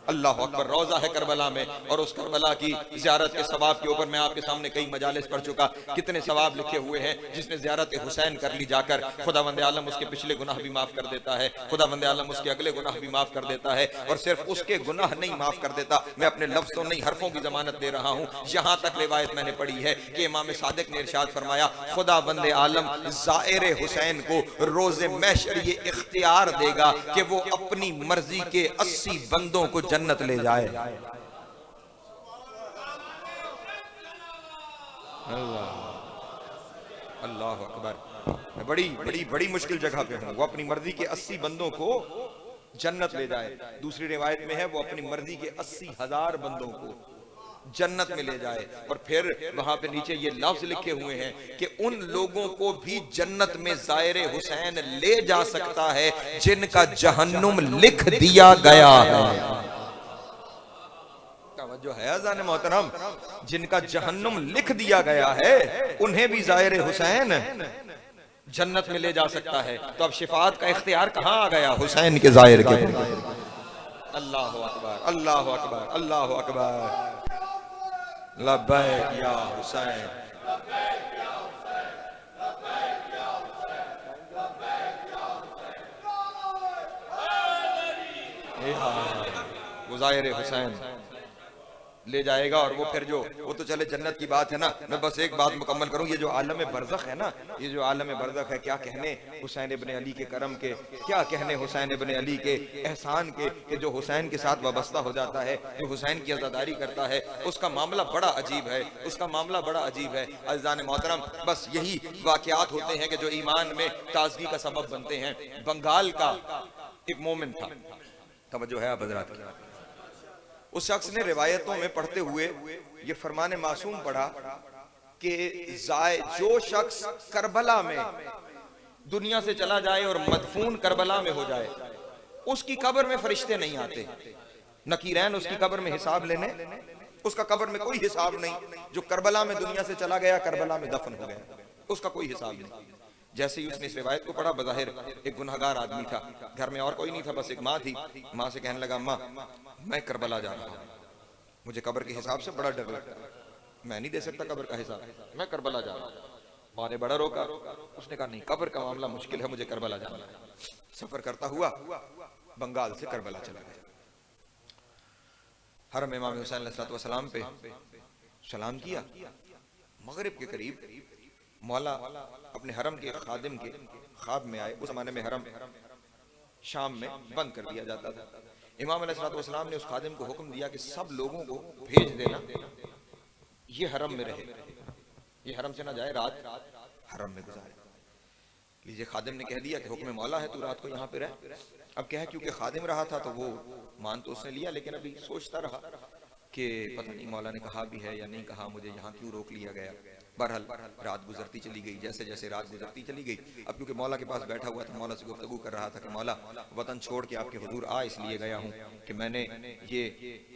अल्लाह अकबर। रोजा है करबला में, और उस करबला की ज़ियारत के सवाब के ऊपर मैं आपके सामने कई मजालिस पढ़ चुका। कितने सवाब लिखे हुए हैं। जिसने ज़ियारत हुसैन कर ली जाकर, खुदावंद आलम उसके पिछले गुनाह भी माफ कर देता है, खुदावंद आलम उसके अगले गुनाह भी माफ कर देता है। और सिर्फ उसके गुनाह नहीं माफ कर देता, मैं अपने लफ्ज़ों नहीं हरफों की जमानत दे रहा हूँ। यहाँ तक रिवायत मैंने पढ़ी है कि इमाम सादिक ने इरशाद फरमाया, खुदावंद आलम ज़ाहिर हुसैन को रोज़े महशर ये इख्तियार देगा कि वो अपनी मर्जी के 80 बंदों को जन्नत ले जाए। अल्लाह अकबर। मैं बड़ी बड़ी बड़ी मुश्किल जगह पे हूँ। वो अपनी मर्जी के 80 बंदों को जन्नत ले जाए। दूसरी रिवायत में है वो अपनी मर्जी के 80,000 बंदों को जन्नत में ले जाए। और फिर वहां पे नीचे ये लफ्ज लिखे हुए हैं कि उन लोगों को भी जन्नत में ज़ाहिर हुसैन ले जा सकता है जिनका जहन्नुम लिख दिया गया है। जो है अज़ान मोहतरम, जिनका जहन्नुम लिख दिया गया है उन्हें भी ज़ाहिर हुसैन जन्नत में ले जा सकता है। तो अब शिफात का इख्तियार कहाँ आ गया? हुसैन के ज़ाहिर के। अल्लाह अकबर, अल्लाह अकबर, अल्लाह अकबर। लब्बैक या हुसैन। वो ज़ाहिर हुसैन ले जाएगा। और वो फिर जो वो तो चले जन्नत की बात है ना, मैं बस एक बात मुकम्मल करूं। ये जो आलम बरज़ख है ना, ये जो आलम बरज़ख है, क्या कहने हुसैन इब्ने अली के करम के, क्या कहने हुसैन इब्ने अली के एहसान के, कि जो हुसैन के साथ वाबस्ता हो जाता है, जो हुसैन की अज़ादारी करता है, उसका मामला बड़ा अजीब है, उसका मामला बड़ा अजीब है। अज़ान मोहतरम, बस यही वाक़यात होते हैं कि जो ईमान में ताज़गी का सबब बनते हैं। बंगाल का एक मोमिन था, तवज्जो है आप हज़रात की। उस शख्स ने रिवायतों में पढ़ते हुए ये फरमाने मासूम पढ़ा कि जो शख्स करबला में दुनिया से चला जाए और मदफून करबला में हो जाए, उसकी कब्र में फरिश्ते नहीं आते। नकीरैन उसकी कब्र में हिसाब लेने, उसका कब्र में कोई हिसाब नहीं। जो करबला में दुनिया से चला गया, करबला में दफन हो गया, उसका कोई हिसाब नहीं। जैसे ही उसने इस रिवायत को पढ़ा, बज़ाहिर एक गुनहगार आदमी था, घर में और कोई नहीं था, बस एक माँ थी। माँ से कहने लगा, अम्मा मैं करबला जा रहा हूँ, मुझे कब्र के हिसाब से बड़ा डर लगता है, मैं नहीं दे सकता कब्र का हिसाब, मैं करबला जा रहा हूँ। माँ ने बड़ा रोका। उसने कहा नहीं, कब्र का मामला मुश्किल है, मुझे करबला जाना है। सफर करता हुआ बंगाल से करबला चला गया। हरम इमाम हुसैन अलैहिस्सलातु वस्सलाम पे सलाम किया। मगरिब के करीब मौला अपने हरम के खादिम के ख्वाब में आए। उस जमाने में हरम शाम में बंद कर दिया जाता था। इमाम अलैहिस्सलातु वस्सलाम ने उस खादिम को हुक्म दिया कि सब लोगों को भेज देना, ये हरम में रहे, ये हरम से ना जाए, रात हरम में गुजारे। लीजिए, खादिम ने कह दिया कि हुक्म मौला है, तू रात को यहाँ पे रह। अब क्या है, क्योंकि खादिम रहा था तो वो मान तो उसने लिया, लेकिन अभी सोचता रहा कि पता नहीं मौला ने कहा भी है या नहीं कहा, मुझे यहाँ क्यों रोक लिया गया। बहरहाल रात गुजरती चली गई। जैसे जैसे रात गुजरती चली गई, अब क्योंकि मौला के पास बैठा हुआ था, मौला से गुफ्तगू कर रहा था कि मौला, वतन छोड़ के आपके हुजूर आ इसलिए गया हूँ कि मैंने ये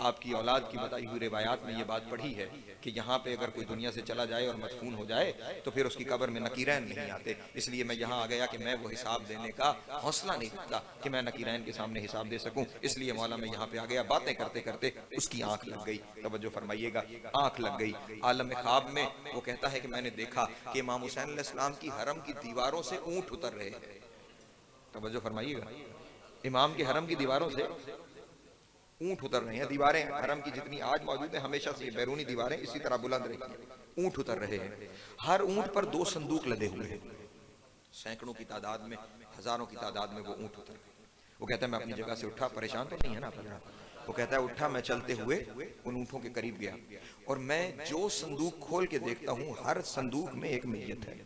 आपकी औलाद की बताई हुई रिवायात में ये बात पढ़ी है कि यहाँ पे अगर कोई दुनिया से चला जाए और मदफून हो जाए तो फिर उसकी कब्र में नकीरैन नहीं आते। इसलिए मैं यहाँ आ गया कि मैं वो हिसाब देने का हौसला नहीं रखता कि मैं नकीरैन के सामने हिसाब दे सकूँ। इसलिए मौला मैं यहाँ पे आ गया। बातें करते करते उसकी आंख लग गई। तवज्जो फरमाइएगा, आंख लग गई। आलम ख्वाब में वो कहता है कि मैंने देखा कि इमाम हुसैन अलैहिस्सलाम की हरम की दीवारों से ऊंट उतर रहे हैं। तवज्जो फरमाइएगा, इमाम के हरम की दीवारों से ऊंट उतर रहे हैं। दीवारें हरम की जितनी आज मौजूद है, हमेशा से बैरूनी दीवारें इसी तरह बुलंद रही हैं। ऊंट उतर रहे हैं। हर ऊंट पर 2 संदूक लदे हुए हैं। सैकड़ों की तादाद में, हजारों की तादाद में वो ऊंट उतर। वो कहता है मैं अपनी जगह से उठा, परेशान तो नहीं है ना पकड़ा। वो कहता है उठा, मैं चलते हुए उन ऊँटों के करीब गया और मैं जो संदूक खोल के देखता हूँ, हर संदूक में एक मैयत है,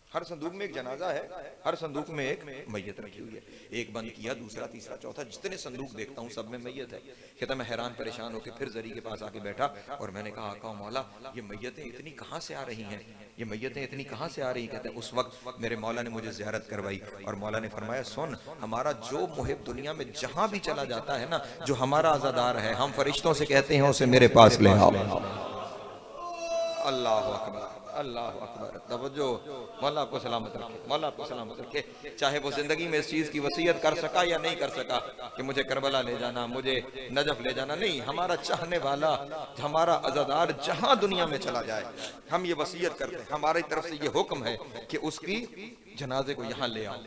हर संदूक में एक जनाजा है, हर संदूक में एक मैयत रखी हुई है। एक बंद किया, दूसरा, तीसरा, चौथा, जितने संदूक देखता हूँ सब में मैयत है। कहता मैं हैरान परेशान होकर फिर जरी के पास आके बैठा और मैंने कहा आका मौला, ये मैयतें इतनी कहाँ से आ रही हैं, ये मैयतें इतनी कहाँ से आ रही। कहते हैं उस वक्त मेरे मौला ने मुझे ज़ियारत करवाई और मौला ने फरमाया सुन, हमारा जो मुहिब दुनिया में जहाँ भी चला जाता है ना, जो हमारा आज़ादार है, हम फरिश्तों से कहते हैं उसे मेरे पास ले आओ। अल्लाह अकबर, अल्लाह अकबर। तवज्जो, मौला आपको सलामत रखे, मौला आपको सलामत रखे। चाहे वो जिंदगी में इस चीज की वसीयत कर सका या नहीं कर सका कि मुझे करबला ले जाना, मुझे नजफ ले जाना, नहीं, हमारा चाहने वाला, हमारा अज़ादार जहां दुनिया में चला जाए हम ये वसीयत करते हैं, हमारी तरफ से ये हुक्म है कि उसकी जनाजे को यहाँ ले आओ,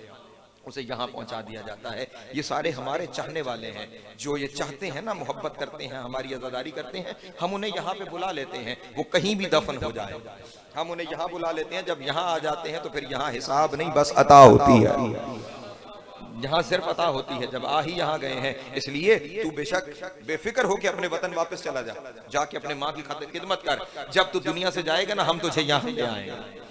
उसे यहाँ पहुंचा दिया जाता है। ये सारे हमारे चाहने वाले हैं, जो ये चाहते हैं ना, मोहब्बत करते हैं, हमारी अज़ादारी करते हैं, हम उन्हें यहाँ पे बुला लेते हैं। वो कहीं भी दफन हो जाए हम उन्हें यहाँ बुला लेते हैं। जब यहाँ आ जाते हैं तो फिर यहाँ हिसाब नहीं, बस अता होती है, यहाँ सिर्फ अता होती है जब आ ही यहाँ गए हैं। इसलिए तू बेशक बेफिक्र हो के अपने वतन वापस चला जा, जाके अपने माँ की खिदमत कर। जब तू दुनिया से जाएगा ना, हम तुझे यहाँ ले आएंगे।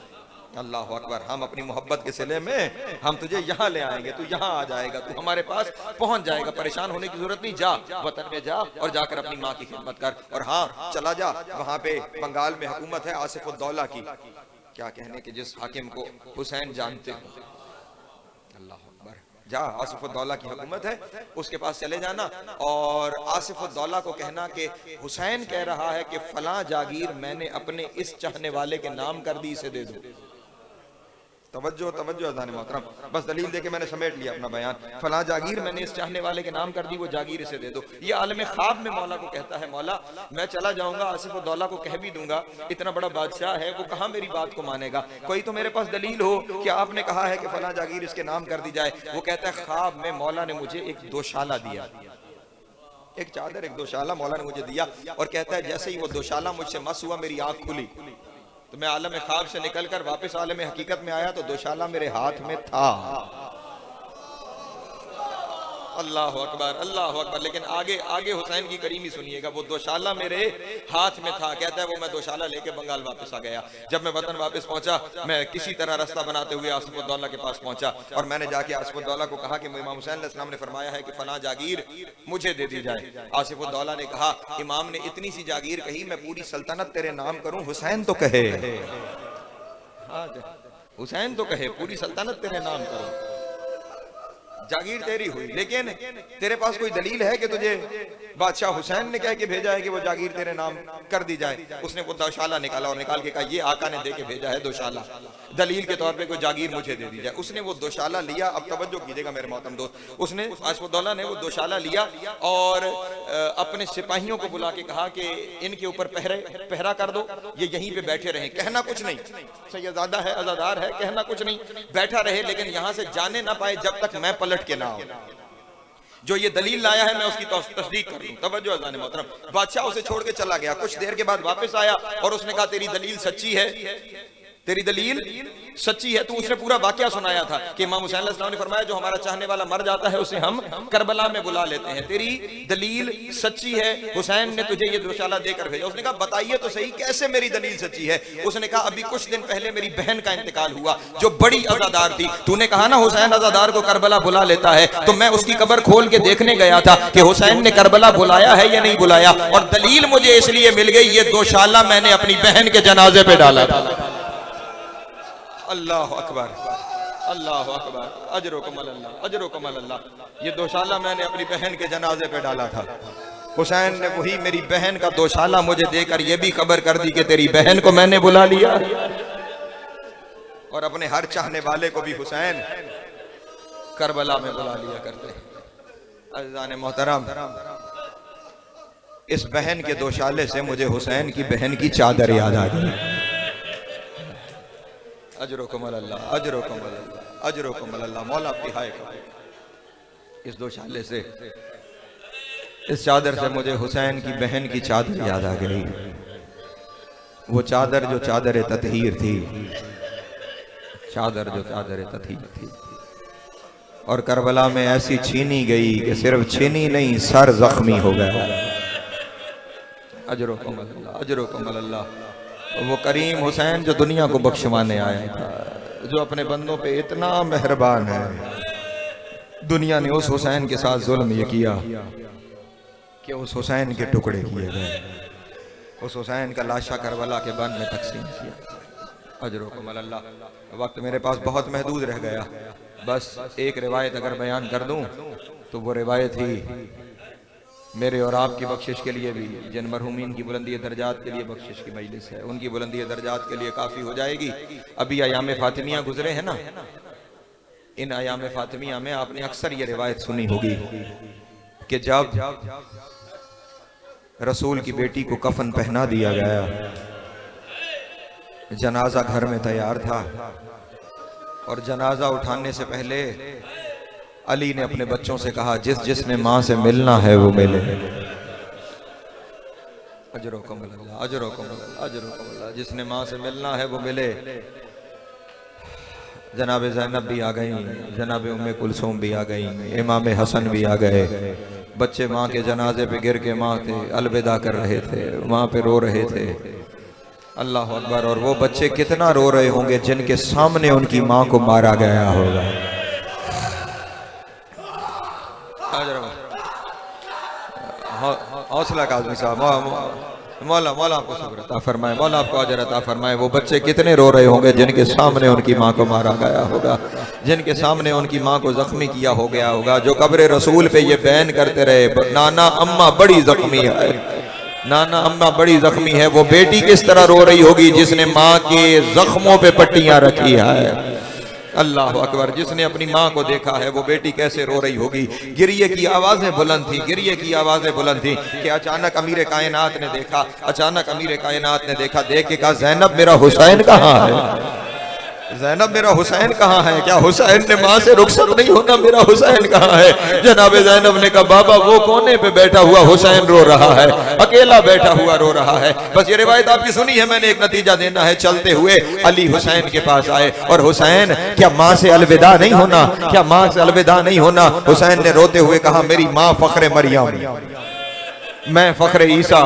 अल्लाह अकबर, हम अपनी मोहब्बत के सिले में हम तुझे यहाँ ले आएंगे, तू यहाँ आ जाएगा, तू हमारे पास पहुंच जाएगा। परेशान होने की जरूरत नहीं, जा वतन में जा और जाकर अपनी माँ की खिदमत कर। और हाँ, चला जा, वहां पे बंगाल में हुकूमत है आसिफ उद्दौला की, क्या कहने के जिस हाकिम को हुसैन जानते हो, अल्लाह अकबर, जा, आसिफ उद्दौला की हुकूमत है, उसके पास चले जाना और आसिफ उद्दौला को कहना कि हुसैन कह रहा है कि फलां जागीर मैंने अपने इस चाहने वाले के नाम कर दी, इसे दे दो। तवज्जो तवज्जो अज़ान मोहतरम, बस दलील देके मैंने समेट लिया अपना बयान। फलां जागीर मैंने इस चाहने वाले के नाम कर दी, वो जागीर इसे दे दो। ये आलम ख्वाब में मौला को कहता है, मौला मैं चला जाऊंगा, आसिफ उद्दौला को कह भी दूंगा, इतना बड़ा बादशाह है, वो कहाँ मेरी बात को मानेगा। कोई तो मेरे पास दलील हो कि आपने कहा है कि फलां जागीर इसके नाम कर दी जाए। वो कहता है ख्वाब में मौला ने मुझे एक दोशाला दिया, एक चादर, एक दोशाला मौला ने मुझे दिया, और कहता है जैसे ही वो दोशाला मुझसे मस हुआ, मेरी आंख खुली, तो मैं आलम ख्वाब से निकलकर वापस आलम हकीकत में आया, तो दोशाला मेरे हाथ में था। अल्लाह अकबर, अल्लाह अकबर। लेकिन आगे आगे हुसैन की करीमी सुनिएगा, वो दोशाला मेरे हाथ में था, कहता है वो मैं दोशाला लेके बंगाल वापस आ गया। जब मैं वतन वापस पहुंचा, मैं किसी तरह रास्ता बनाते हुए आसिफ उद्दौला के पास पहुंचा, और मैंने जाके आसिफ उद्दौला को कहा कि इमाम हुसैन अलैहिस्सलाम ने फरमाया है कि फलां जागीर मुझे दे दी जाए। आसिफ उद्दौला ने कहा, इमाम ने इतनी सी जागीर कही, मैं पूरी सल्तनत तेरे नाम करूं, हुसैन तो कहे, हुसैन तो कहे, पूरी सल्तनत तेरे नाम करूं, जागीर तेरी हुई। लेकिन तेरे पास कोई दलील है कि तुझे बादशाह हुसैन ने कह के भेजा है कि वो जागीर तेरे नाम कर दी जाए? उसने वो दोशाला निकाला और निकाल के कहा, ये आका ने दे के भेजा है दोशाला, दलील के तौर पे कोई जागीर मुझे दे दी जाए। उसने वो दोशाला लिया। अब तवज्जो कीजिएगा मेरे मोहतरम दोस्त, उसने आसिफउद्दौला ने वो दोशाला लिया और अपने सिपाहियों को बुला के कहा कि इनके ऊपर पहरा कर दो, ये यहीं पे बैठे रहे, कहना कुछ नहीं, सैयदादा है, अज़ादार है, कहना कुछ नहीं, बैठा रहे, लेकिन यहाँ से जाने ना पाए जब तक मैं पलट के ना आऊं। जो ये दलील लाया है मैं उसकी तस्दीक कर दूं। तवज्जो अज़ान मोहतरम। बादशाह उसे छोड़ के चला गया। कुछ देर के बाद वापस आया और उसने कहा, तेरी दलील सच्ची है, तेरी दलील सच्ची है। तो उसने पूरा वाकया सुनाया था कि इमाम हुसैन अलैहिस्सलाम ने फरमाया, जो हमारा चाहने वाला मर जाता है उसे हम करबला में बुला लेते हैं, तेरी दलील सच्ची है, हुसैन ने तुझे ये दोशाला देकर भेजा। उसने कहा, बताइए तो सही कैसे मेरी दलील सच्ची है? उसने कहा, अभी कुछ दिन पहले मेरी बहन का इंतकाल हुआ जो बड़ी अज़ादार थी, तूने कहा ना हुसैन अज़ादार को करबला बुला लेता है, तो मैं उसकी कब्र खोल के देखने गया था कि हुसैन ने करबला बुलाया है या नहीं बुलाया, और दलील मुझे इसलिए मिल गई, ये दोशाला मैंने अपनी बहन के जनाजे पे डाला था। अल्लाह अकबर, अल्लाह अकबर, अजरुकुम अल्लाह, अजरुकुम अल्लाह। ये दोशाला मैंने अपनी बहन के जनाजे पे डाला था। हुसैन ने वही मेरी बहन का दोशाला मुझे देकर ये भी खबर कर दी कि तेरी बहन को मैंने बुला लिया। और अपने हर चाहने वाले को भी हुसैन करबला में बुला लिया करते। अज़ान मोहतरम, इस बहन के दोशाले से मुझे हुसैन की बहन की चादर याद आ गई। अजरुकुम अल्लाह, अजरुकुम अल्लाह, अजरुकुम अल्लाह। मौला आपकी हाय का इस दोशाले से, इस चादर से मुझे हुसैन की बहन की चादर याद आ गई। वो चादर जो चादर ततहीर थी, चादर जो चादर ततहीर थी, और करबला में ऐसी छीनी गई कि सिर्फ छीनी नहीं, सर जख्मी हो गया। अजरुकुम अल्लाह, अजरुकुम अल्लाह। वो करीम हुसैन जो दुनिया को बख्शवाने आया था, जो अपने बंदों पे इतना मेहरबान है, दुनिया ने उस हुसैन के साथ जुल्म ये किया कि उस हुसैन के टुकड़े किए गए, उस हुसैन का लाशा करबला के बन में तकसीम किया। अजरुकुम अल्लाह। वक्त मेरे पास बहुत महदूद रह गया, बस एक रिवायत अगर बयान कर दूं तो वो रिवायत ही मेरे और आपकी बख्शिश के लिए भी, जिन मरहूमीन की बुलंदी दर्जात के लिए बख्शिश की मजलिस है, उनकी बुलंदी दर्जात के लिए काफ़ी हो जाएगी। अभी अयाम फातिमिया गुजरे हैं ना, इन अयाम फातिमिया में आपने अक्सर ये रिवायत सुनी होगी कि जब रसूल की बेटी को कफन पहना दिया गया, जनाजा घर में तैयार था और जनाजा उठाने से पहले अली ने अपने बच्चों से कहा, जिसने माँ से मिलना है वो मिले। अजरो जिसने माँ से मिलना है वो मिले। जनाब ज़ैनब भी आ गई, जनाब उम्मे कुलसूम भी आ गई, इमाम हसन भी आ गए। बच्चे माँ के जनाजे पे गिर के माँ के अलविदा कर रहे थे, माँ पे रो रहे थे। अल्लाह अकबर। और वो बच्चे कितना रो रहे होंगे जिनके सामने उनकी माँ को मारा गया होगा। हौसला काज़मी साहब, मौला आपको सब्र अता फरमाए, मौला आपको अजर अता फरमाए। वो बच्चे कितने रो रहे होंगे जिनके सामने उनकी माँ को मारा गया होगा, जिनके सामने उनकी माँ को जख्मी किया हो गया होगा, जो कब्र रसूल पे ये बयान करते रहे, नाना अम्मा बड़ी जख्मी है, नाना अम्मा बड़ी जख्मी है। वो बेटी किस तरह रो रही होगी जिसने माँ के जख्मों पे पट्टियां रखी है। अल्लाह अकबर। जिसने अपनी माँ को देखा है वो बेटी कैसे रो रही होगी। गिरिये की आवाजें बुलंद थी, गिरिये की आवाजें बुलंद थी कि अचानक अमीर कायनात ने देखा, अचानक अमीर कायनात ने देखा, देख के कहा, ज़ैनब मेरा हुसैन कहाँ है, ज़ैनब मेरा हुसैन कहाँ है? क्या हुसैन ने माँ से रुखसत नहीं होना? मेरा हुसैन कहाँ है? जनाब ज़ैनब ने कहा, बाबा वो कोने पे बैठा हुआ हुसैन रो रहा है, अकेला बैठा हुआ रो रहा है। बस ये रिवायत आपकी सुनी है मैंने, एक नतीजा देना है। चलते हुए अली हुसैन के पास आए और हुसैन क्या माँ से अलविदा नहीं होना, क्या माँ से अलविदा नहीं होना? हुसैन ने रोते हुए कहा, मेरी माँ फख्रे मरियम, मैं फख्रे ईसा।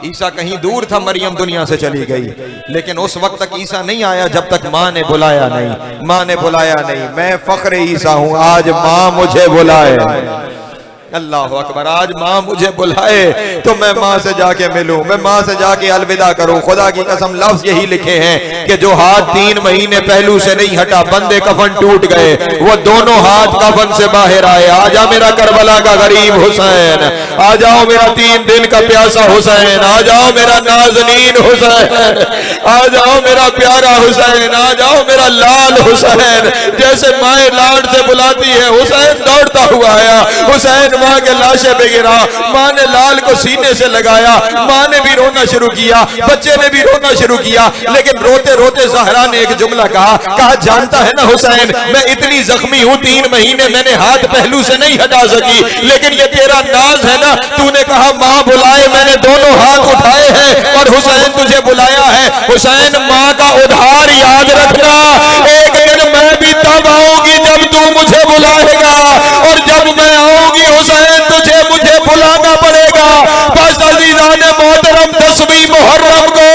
ईसा कहीं दूर था, मरियम दुनिया से चली गई, लेकिन उस वक्त तक ईसा नहीं आया जब तक माँ ने बुलाया नहीं, माँ ने बुलाया नहीं। मैं फख्रे ईसा हूँ, आज माँ मुझे बुलाए। अल्लाह अकबर। आज माँ मुझे बुलाए तो मैं माँ से जाके मिलूं, मैं माँ से जाके अलविदा करूं। खुदा की कसम लफ्ज यही लिखे हैं कि जो हाथ 3 महीने पहलू से नहीं हटा, बंदे कफन टूट गए, वो दोनों हाथ कफन से बाहर आए। आजा मेरा करबला का गरीब हुसैन, आ जाओ मेरा 3 दिन का प्यासा हुसैन, आ जाओ मेरा नाज़नीन हुसैन, आ जाओ मेरा प्यारा हुसैन, आ जाओ मेरा लाल हुसैन। जैसे माए लाड से बुलाती है, हुसैन दौड़ता हुआ आया, हुसैन माँ के लाशे पे गिरा, माँ ने लाल को सीने से लगाया, माँ ने भी रोना शुरू किया, बच्चे ने भी रोना शुरू किया, लेकिन रोते रोते ज़हरा ने एक जुमला कहा, जानता है ना हुसैन, मैं इतनी जख्मी हूँ, 3 महीने मैंने हाथ पहलू से नहीं हटा सकी, लेकिन ये तेरा नाज है ना, तूने कहा माँ बुलाए, मैंने दोनों हाथ उठाए हैं और हुसैन तुझे बुलाया है। हुसैन माँ का उधार याद रखना, एक दिन मैं भी तब आऊंगी जब तू मुझे बुलाएगा, और जब मैं आऊंगी हुसैन तुझे मुझे बुलाना पड़ेगा। बस अज़ीज़ान मोहतरम 10वीं मुहर्रम को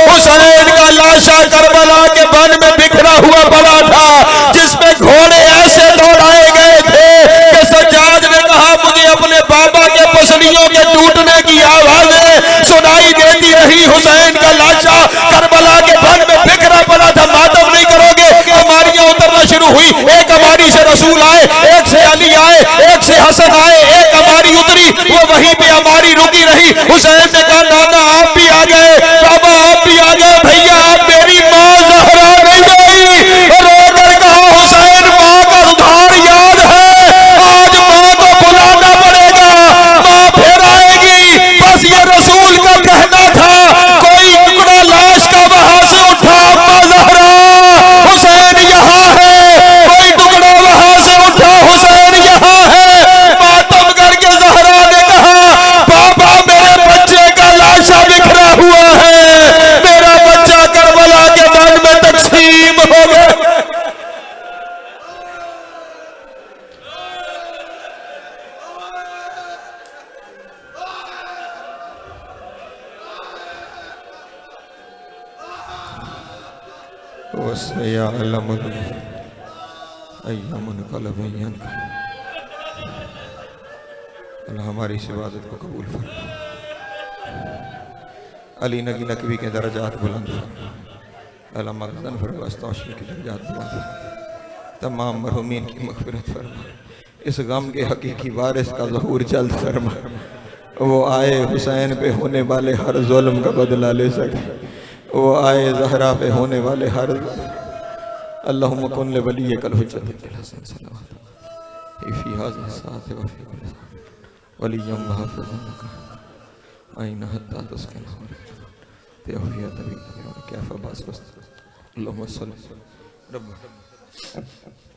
हुसैन का लाशा करबला के वन में बिखरा हुआ पड़ा था, जिसमें घोड़े ऐसे दौड़ाए गए थे कि सज्जाद ने कहा, मुझे अपने बाबा के पसलियों के टूटने की आवाजें सुनाई देती रही। हुसैन का लाशा करबला के वन में बिखरा पड़ा था। मातम नहीं करोगे, हमारियां उतरना शुरू हुई। एक हमारी से रसूल आए, एक से अली आए, एक से हसन आए, एक हमारी उतरी, वो वहीं पे हमारी रुकी रही। हुसैन ने कहा, नाना आप भी आ गए, बाबा आप भी आ गए, भैया आप, मेरी माँ ज़हरा नहीं गई। रोकर कहा, हुसैन माँ का उधार याद है, आज माँ को बुलाना पड़ेगा, माँ फिर आएगी। बस ये रसूल का कहना था। कोई टुकड़ा लाश का वहां से उठा, अम्मा ज़हरा हुसैन यहाँ है, कोई टुकड़ा वहां से उठा, हुसैन यहाँ है। मातम करके ज़हरा ने कहा, बाबा मेरे बच्चे का लाशा बिखरा हुआ है, मेरा बच्चा करबला के वन में तकसीम हो गया। हमारी इस इबादत को कबूल फरमा। अली नगी नकवी के दर्जात बुलंद फरमा, मगज़न फरमास्ताशी के दर्जात बुलंद फरमा, तमाम मरहूमीन की मग़फ़िरत फरमा, इस गम के हकीकी वारिस का ज़हूर जल्द फरमा। वो आए हुसैन पे होने वाले हर जुल्म का बदला ले सके, वो आए जहरा पे होने वाले हर अल्लाहुम्मा कुन ले वली कल हुज्जत हसन सल्लल्लाहु फी हाज़िहि साअत व फी कुल्ली साअत वलिय्यम व हाफ़िज़न आइना हत्ता तस्किन तेहुया तबी कैफ़ा बास अल्लाहुम्मा सल्लि रब्बना